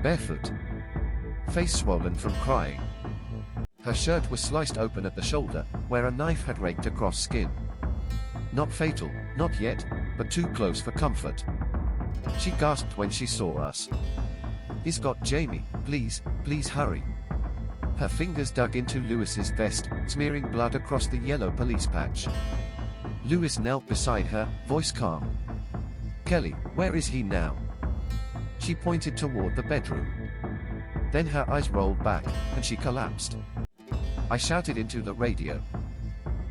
Barefoot. Face swollen from crying. Her shirt was sliced open at the shoulder, where a knife had raked across skin. Not fatal, not yet, but too close for comfort. She gasped when she saw us. He's got Jamie, please, please hurry. Her fingers dug into Lewis's vest, smearing blood across the yellow police patch. Lewis knelt beside her, voice calm. Kelly, where is he now? She pointed toward the bedroom. Then her eyes rolled back, and she collapsed. I shouted into the radio.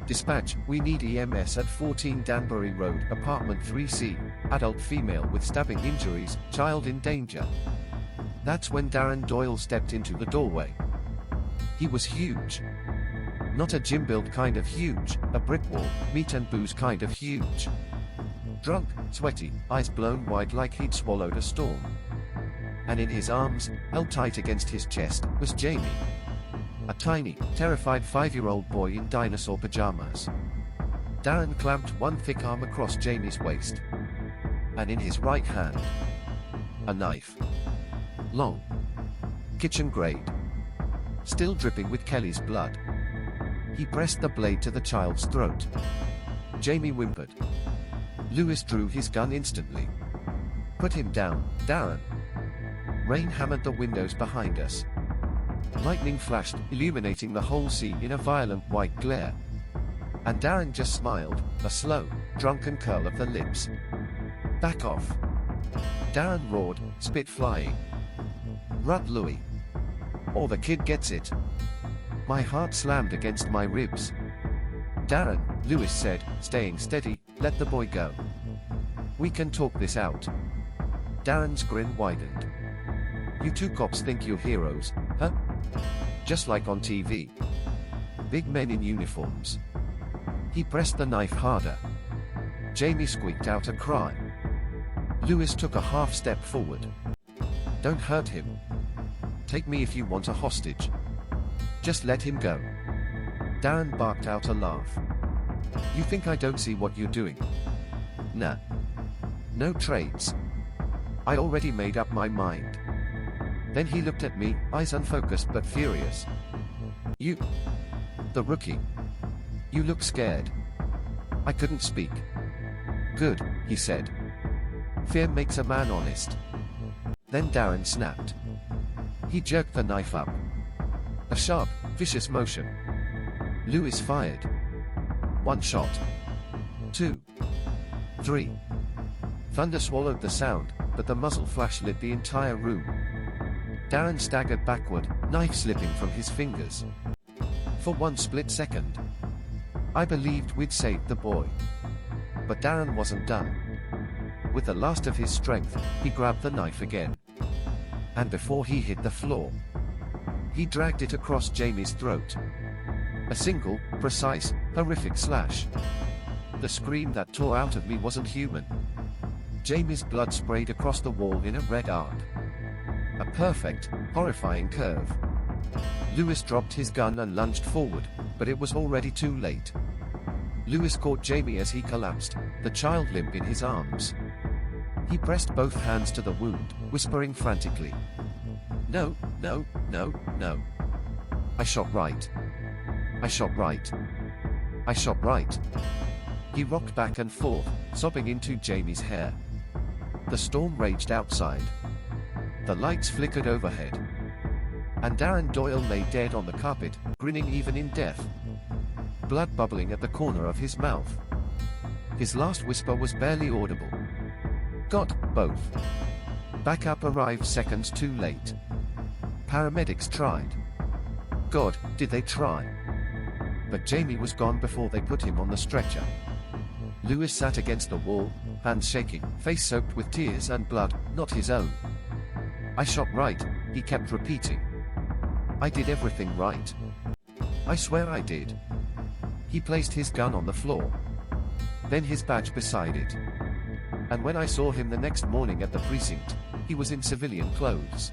Dispatch, we need EMS at 14 Danbury Road, apartment 3C, adult female with stabbing injuries, child in danger. That's when Darren Doyle stepped into the doorway. He was huge. Not a gym build kind of huge, a brick wall, meat and booze kind of huge. Drunk, sweaty, eyes blown wide like he'd swallowed a storm. And in his arms, held tight against his chest, was Jamie. A tiny, terrified 5-year-old boy in dinosaur pajamas. Darren clamped one thick arm across Jamie's waist. And in his right hand, a knife. Long. Kitchen grade. Still dripping with Kelly's blood. He pressed the blade to the child's throat. Jamie whimpered. Lewis drew his gun instantly. Put him down, Darren. Rain hammered the windows behind us. Lightning flashed, illuminating the whole scene in a violent white glare. And Darren just smiled, a slow, drunken curl of the lips. Back off. Darren roared, spit flying. Rut Louis. Or the kid gets it. My heart slammed against my ribs. Darren, Lewis said, staying steady, let the boy go. We can talk this out. Darren's grin widened. You two cops think you're heroes, huh? Just like on TV. Big men in uniforms. He pressed the knife harder. Jamie squeaked out a cry. Lewis took a half step forward. Don't hurt him. Take me if you want a hostage. Just let him go. Darren barked out a laugh. You think I don't see what you're doing? Nah. No trades. I already made up my mind. Then he looked at me, eyes unfocused but furious. You. The rookie. You look scared. I couldn't speak. Good, he said. Fear makes a man honest. Then Darren snapped. He jerked the knife up. A sharp, vicious motion. Lewis fired. 1 shot. 2. 3. Thunder swallowed the sound, but the muzzle flash lit the entire room. Darren staggered backward, knife slipping from his fingers. For 1 split second, I believed we'd saved the boy. But Darren wasn't done. With the last of his strength, he grabbed the knife again. And before he hit the floor, he dragged it across Jamie's throat. A single, precise, horrific slash. The scream that tore out of me wasn't human. Jamie's blood sprayed across the wall in a red arc. A perfect, horrifying curve. Lewis dropped his gun and lunged forward, but it was already too late. Lewis caught Jamie as he collapsed, the child limp in his arms. He pressed both hands to the wound, whispering frantically. No, no, no, no. I shot right. I shot right. I shot right. He rocked back and forth, sobbing into Jamie's hair. The storm raged outside. The lights flickered overhead. And Darren Doyle lay dead on the carpet, grinning even in death. Blood bubbling at the corner of his mouth. His last whisper was barely audible. Got both. Backup arrived seconds too late. Paramedics tried. God, did they try? But Jamie was gone before they put him on the stretcher. Lewis sat against the wall, hands shaking, face soaked with tears and blood, not his own. I shot right, he kept repeating. I did everything right. I swear I did. He placed his gun on the floor. Then his badge beside it. And when I saw him the next morning at the precinct, he was in civilian clothes.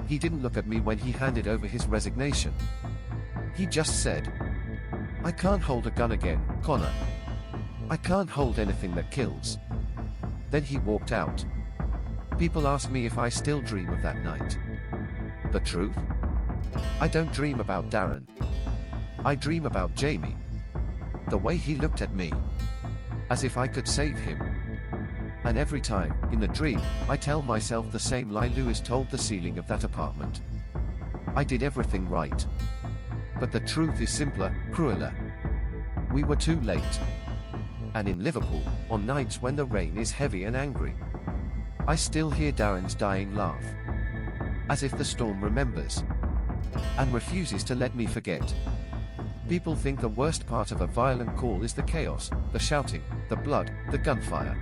He didn't look at me when he handed over his resignation. He just said, I can't hold a gun again, Connor. I can't hold anything that kills. Then he walked out. People ask me if I still dream of that night. The truth? I don't dream about Darren. I dream about Jamie. The way he looked at me. As if I could save him. And every time, in the dream, I tell myself the same lie Lewis told the ceiling of that apartment. I did everything right. But the truth is simpler, crueler. We were too late. And in Liverpool, on nights when the rain is heavy and angry, I still hear Darren's dying laugh. As if the storm remembers. And refuses to let me forget. People think the worst part of a violent call is the chaos, the shouting, the blood, the gunfire.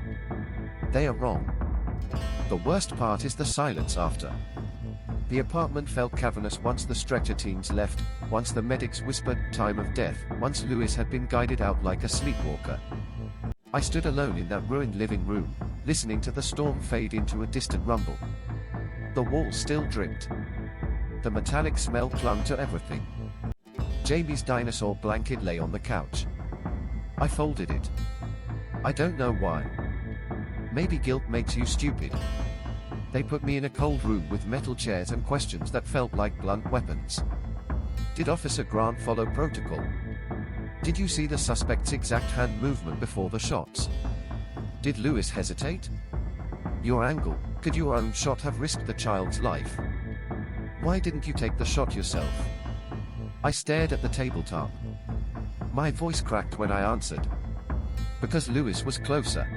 They are wrong. The worst part is the silence after. The apartment felt cavernous once the stretcher teams left, once the medics whispered, time of death, once Lewis had been guided out like a sleepwalker. I stood alone in that ruined living room, listening to the storm fade into a distant rumble. The walls still dripped. The metallic smell clung to everything. Jamie's dinosaur blanket lay on the couch. I folded it. I don't know why. Maybe guilt makes you stupid. They put me in a cold room with metal chairs and questions that felt like blunt weapons. Did Officer Grant follow protocol? Did you see the suspect's exact hand movement before the shots? Did Lewis hesitate? Your angle, could your own shot have risked the child's life? Why didn't you take the shot yourself? I stared at the tabletop. My voice cracked when I answered. Because Lewis was closer.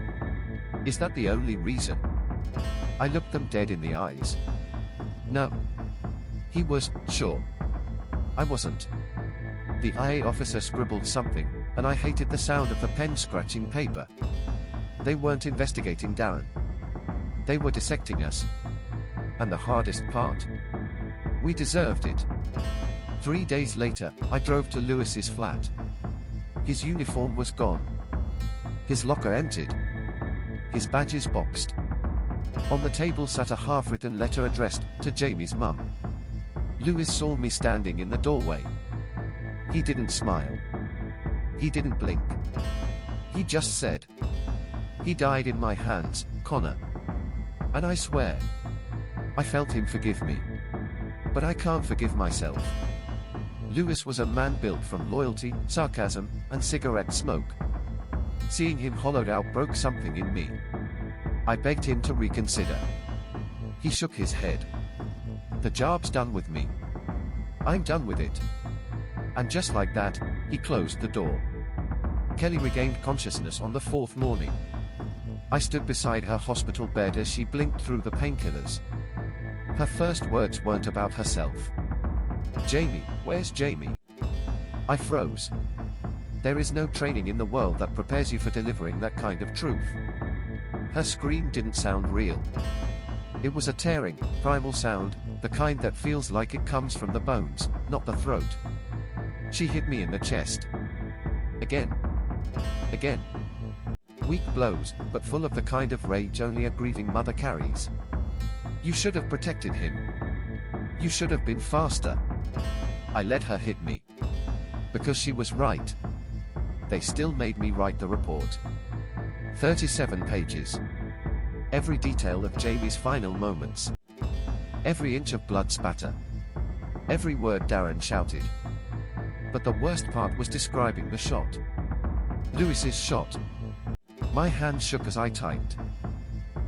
Is that the only reason? I looked them dead in the eyes. No. He was, sure. I wasn't. The IA officer scribbled something, and I hated the sound of the pen scratching paper. They weren't investigating Darren. They were dissecting us. And the hardest part? We deserved it. 3 days later, I drove to Lewis's flat. His uniform was gone. His locker emptied. His badges boxed. On the table sat a half-written letter addressed to Jamie's mum. Lewis saw me standing in the doorway. He didn't smile. He didn't blink. He just said, "He died in my hands, Connor." And I swear, I felt him forgive me. But I can't forgive myself. Lewis was a man built from loyalty, sarcasm, and cigarette smoke. Seeing him hollowed out broke something in me. I begged him to reconsider. He shook his head. The job's done with me. I'm done with it. And just like that, he closed the door. Kelly regained consciousness on the 4th morning. I stood beside her hospital bed as she blinked through the painkillers. Her first words weren't about herself. "Jamie, where's Jamie?" I froze. There is no training in the world that prepares you for delivering that kind of truth. Her scream didn't sound real. It was a tearing, primal sound, the kind that feels like it comes from the bones, not the throat. She hit me in the chest. Again. Again. Weak blows, but full of the kind of rage only a grieving mother carries. "You should have protected him. You should have been faster." I let her hit me. Because she was right. They still made me write the report. 37 pages. Every detail of Jamie's final moments. Every inch of blood spatter. Every word Darren shouted. But the worst part was describing the shot. Lewis's shot. My hand shook as I typed.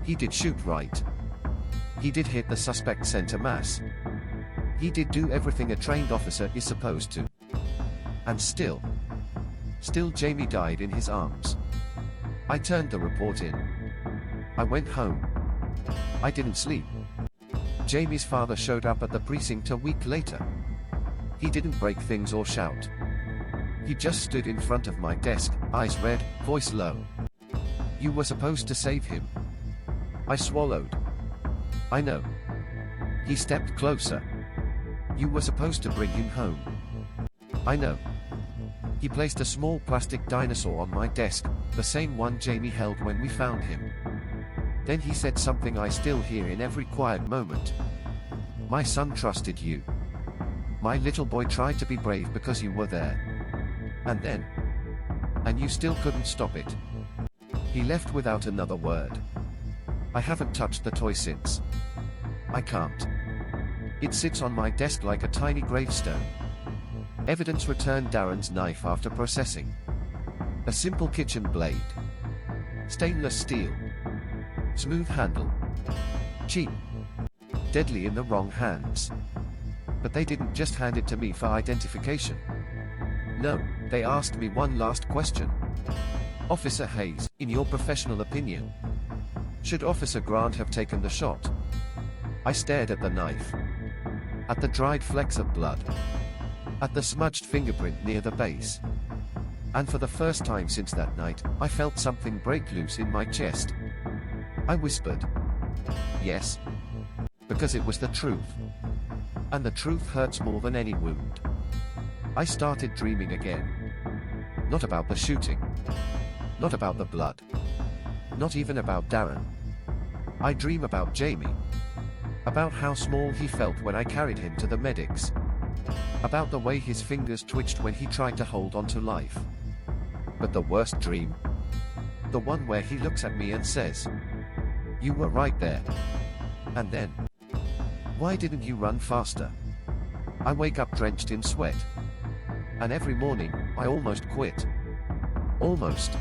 He did shoot right. He did hit the suspect center mass. He did do everything a trained officer is supposed to. And still Jamie died in his arms. I turned the report in. I went home. I didn't sleep. Jamie's father showed up at the precinct a week later. He didn't break things or shout. He just stood in front of my desk, eyes red, voice low. "You were supposed to save him." I swallowed. "I know." He stepped closer. "You were supposed to bring him home." "I know." He placed a small plastic dinosaur on my desk, the same one Jamie held when we found him. Then he said something I still hear in every quiet moment. "My son trusted you. My little boy tried to be brave because you were there. And then? And you still couldn't stop it." He left without another word. I haven't touched the toy since. I can't. It sits on my desk like a tiny gravestone. Evidence returned Darren's knife after processing. A simple kitchen blade. Stainless steel. Smooth handle. Cheap. Deadly in the wrong hands. But they didn't just hand it to me for identification. No, they asked me one last question. "Officer Hayes, in your professional opinion, should Officer Grant have taken the shot?" I stared at the knife. At the dried flecks of blood. At the smudged fingerprint near the base. And for the first time since that night, I felt something break loose in my chest. I whispered, "Yes." Because it was the truth. And the truth hurts more than any wound. I started dreaming again. Not about the shooting. Not about the blood. Not even about Darren. I dream about Jamie. About how small he felt when I carried him to the medics. About the way his fingers twitched when he tried to hold on to life. But the worst dream? The one where he looks at me and says, "You were right there." And then, "Why didn't you run faster?" I wake up drenched in sweat. And every morning, I almost quit. Almost.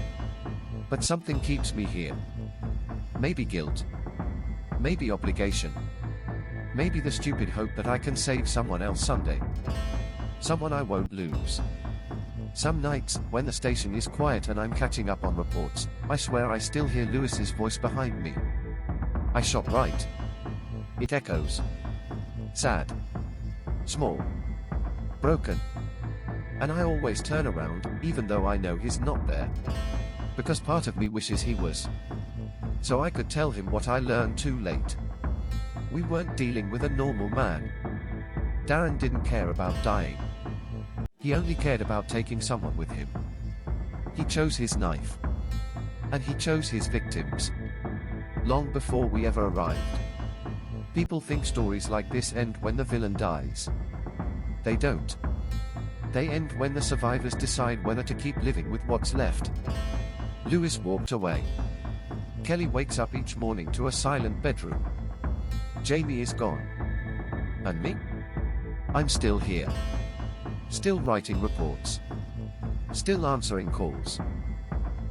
But something keeps me here. Maybe guilt. Maybe obligation. Maybe the stupid hope that I can save someone else someday. Someone I won't lose. Some nights, when the station is quiet and I'm catching up on reports, I swear I still hear Lewis's voice behind me. I shot right. It echoes. Sad. Small. Broken. And I always turn around, even though I know he's not there. Because part of me wishes he was. So I could tell him what I learned too late. We weren't dealing with a normal man. Darren didn't care about dying. He only cared about taking someone with him. He chose his knife. And he chose his victims. Long before we ever arrived. People think stories like this end when the villain dies. They don't. They end when the survivors decide whether to keep living with what's left. Lewis walked away. Kelly wakes up each morning to a silent bedroom. Jamie is gone. And me? I'm still here. Still writing reports. Still answering calls.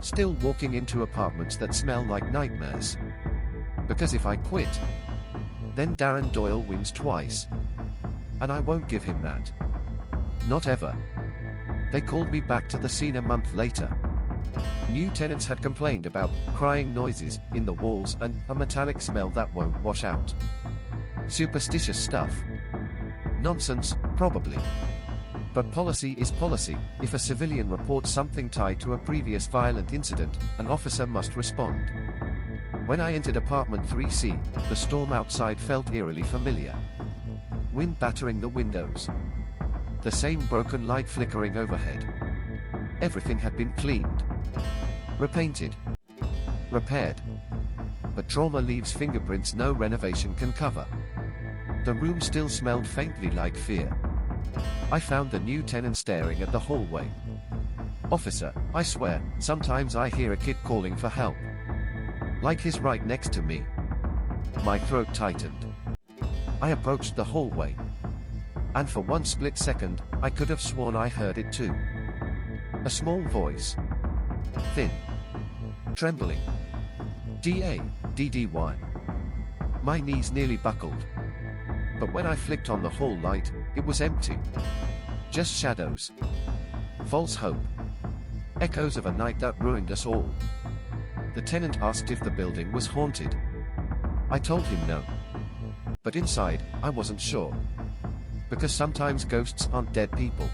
Still walking into apartments that smell like nightmares. Because if I quit, then Darren Doyle wins twice. And I won't give him that. Not ever. They called me back to the scene a month later. New tenants had complained about crying noises in the walls and a metallic smell that won't wash out. Superstitious stuff. Nonsense, probably. But policy is policy. If a civilian reports something tied to a previous violent incident, an officer must respond. When I entered apartment 3C, the storm outside felt eerily familiar. Wind battering the windows. The same broken light flickering overhead. Everything had been cleaned. Repainted. Repaired. But trauma leaves fingerprints no renovation can cover. The room still smelled faintly like fear. I found the new tenant staring at the hallway. "Officer, I swear, sometimes I hear a kid calling for help. Like he's right next to me." My throat tightened. I approached the hallway. And for one split second, I could have sworn I heard it too. A small voice. Thin. Trembling. D-A-D-D-Y. My knees nearly buckled. But when I flicked on the hall light, it was empty. Just shadows. False hope. Echoes of a night that ruined us all. The tenant asked if the building was haunted. I told him no. But inside, I wasn't sure. Because sometimes ghosts aren't dead people.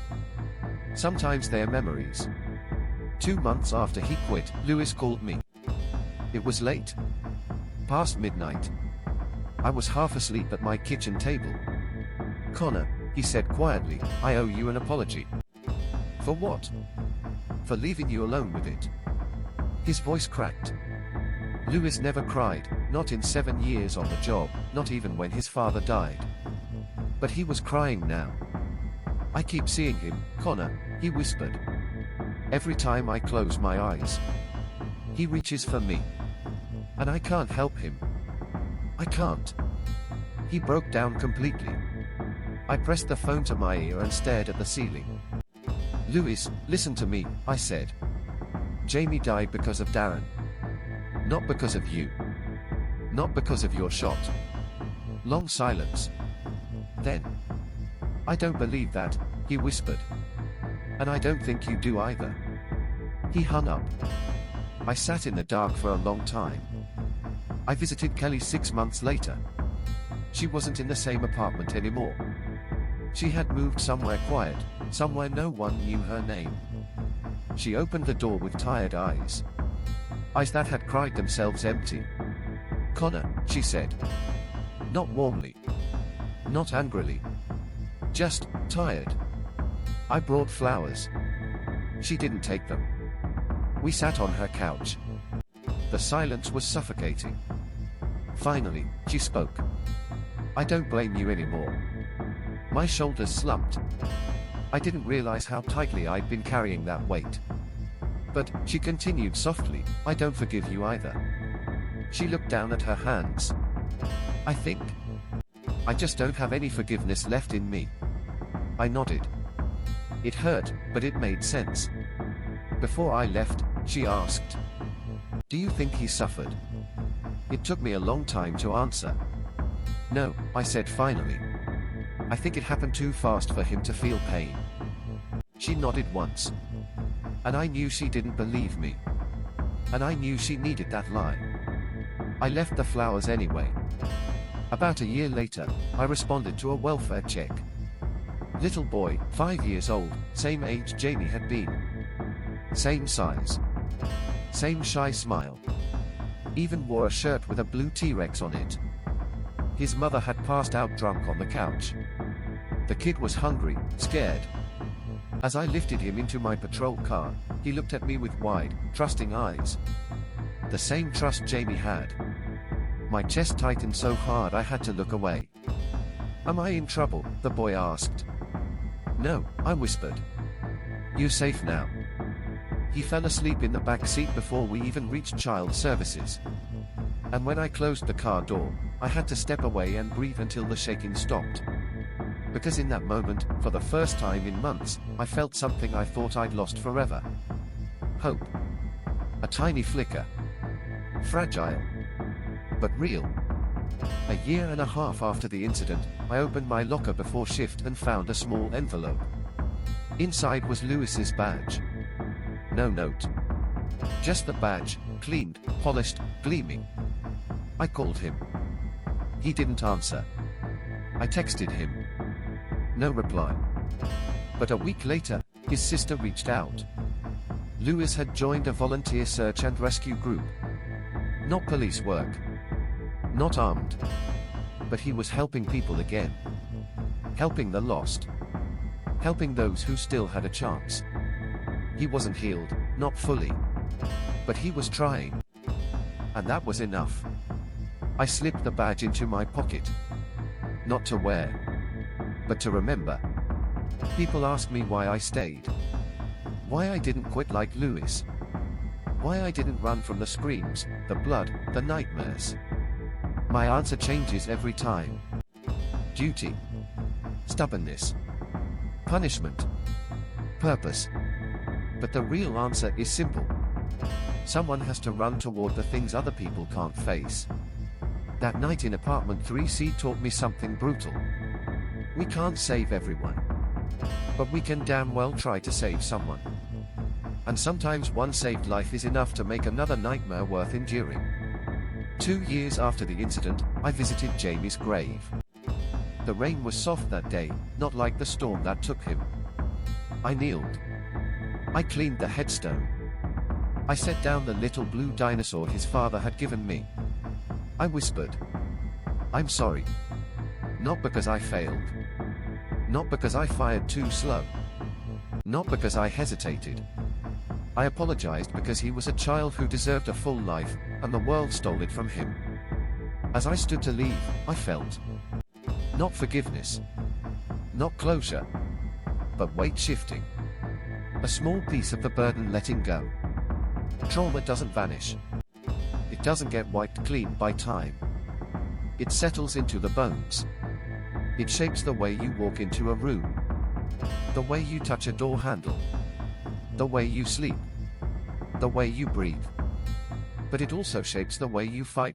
Sometimes they're memories. 2 months after he quit, Lewis called me. It was late. Past midnight. I was half asleep at my kitchen table. "Connor," he said quietly, "I owe you an apology." "For what?" "For leaving you alone with it." His voice cracked. Lewis never cried, not in 7 years on the job, not even when his father died. But he was crying now. "I keep seeing him, Connor," he whispered. "Every time I close my eyes. He reaches for me. And I can't help him. I can't." He broke down completely. I pressed the phone to my ear and stared at the ceiling. "Lewis, listen to me," I said. "Jamie died because of Darren. Not because of you. Not because of your shot." Long silence. Then, "I don't believe that," he whispered. "And I don't think you do either." He hung up. I sat in the dark for a long time. I visited Kelly 6 months later. She wasn't in the same apartment anymore. She had moved somewhere quiet, somewhere no one knew her name. She opened the door with tired eyes. Eyes that had cried themselves empty. "Connor," she said. Not warmly. Not angrily. Just tired. I brought flowers. She didn't take them. We sat on her couch. The silence was suffocating. Finally, she spoke. I don't blame you anymore. My shoulders slumped. I didn't realize how tightly I'd been carrying that weight. But, she continued softly, I don't forgive you either. She looked down at her hands. I think I just don't have any forgiveness left in me. I nodded. It hurt, but it made sense. Before I left, she asked, do you think he suffered? It took me a long time to answer. No, I said finally. I think it happened too fast for him to feel pain. She nodded once. And I knew she didn't believe me. And I knew she needed that lie. I left the flowers anyway. About a year later, I responded to a welfare check. Little boy, 5 years old, same age Jamie had been. Same size. Same shy smile. Even wore a shirt with a blue T-Rex on it. His mother had passed out drunk on the couch. The kid was hungry, scared. As I lifted him into my patrol car, he looked at me with wide, trusting eyes. The same trust Jamie had. My chest tightened so hard I had to look away. Am I in trouble? The boy asked. No, I whispered. You're safe now. He fell asleep in the back seat before we even reached child services. And when I closed the car door, I had to step away and breathe until the shaking stopped. Because in that moment, for the first time in months, I felt something I thought I'd lost forever. Hope. A tiny flicker. Fragile. But real. A year and a half after the incident, I opened my locker before shift and found a small envelope. Inside was Lewis's badge. No note. Just the badge, cleaned, polished, gleaming. I called him. He didn't answer. I texted him. No reply. But a week later, his sister reached out. Lewis had joined a volunteer search and rescue group. Not police work. Not armed. But he was helping people again. Helping the lost. Helping those who still had a chance. He wasn't healed, not fully. But he was trying. And that was enough. I slipped the badge into my pocket. Not to wear. But to remember. People ask me why I stayed. Why I didn't quit like Lewis. Why I didn't run from the screams, the blood, the nightmares. My answer changes every time. Duty. Stubbornness. Punishment. Purpose. But the real answer is simple. Someone has to run toward the things other people can't face. That night in apartment 3C taught me something brutal. We can't save everyone. But we can damn well try to save someone. And sometimes one saved life is enough to make another nightmare worth enduring. 2 years after the incident, I visited Jamie's grave. The rain was soft that day, not like the storm that took him. I kneeled. I cleaned the headstone. I set down the little blue dinosaur his father had given me. I whispered, I'm sorry. Not because I failed. Not because I fired too slow. Not because I hesitated. I apologized because he was a child who deserved a full life, and the world stole it from him. As I stood to leave, I felt not forgiveness, not closure, but weight shifting. A small piece of the burden letting go. Trauma doesn't vanish. It doesn't get wiped clean by time. It settles into the bones. It shapes the way you walk into a room. The way you touch a door handle. The way you sleep. The way you breathe. But it also shapes the way you fight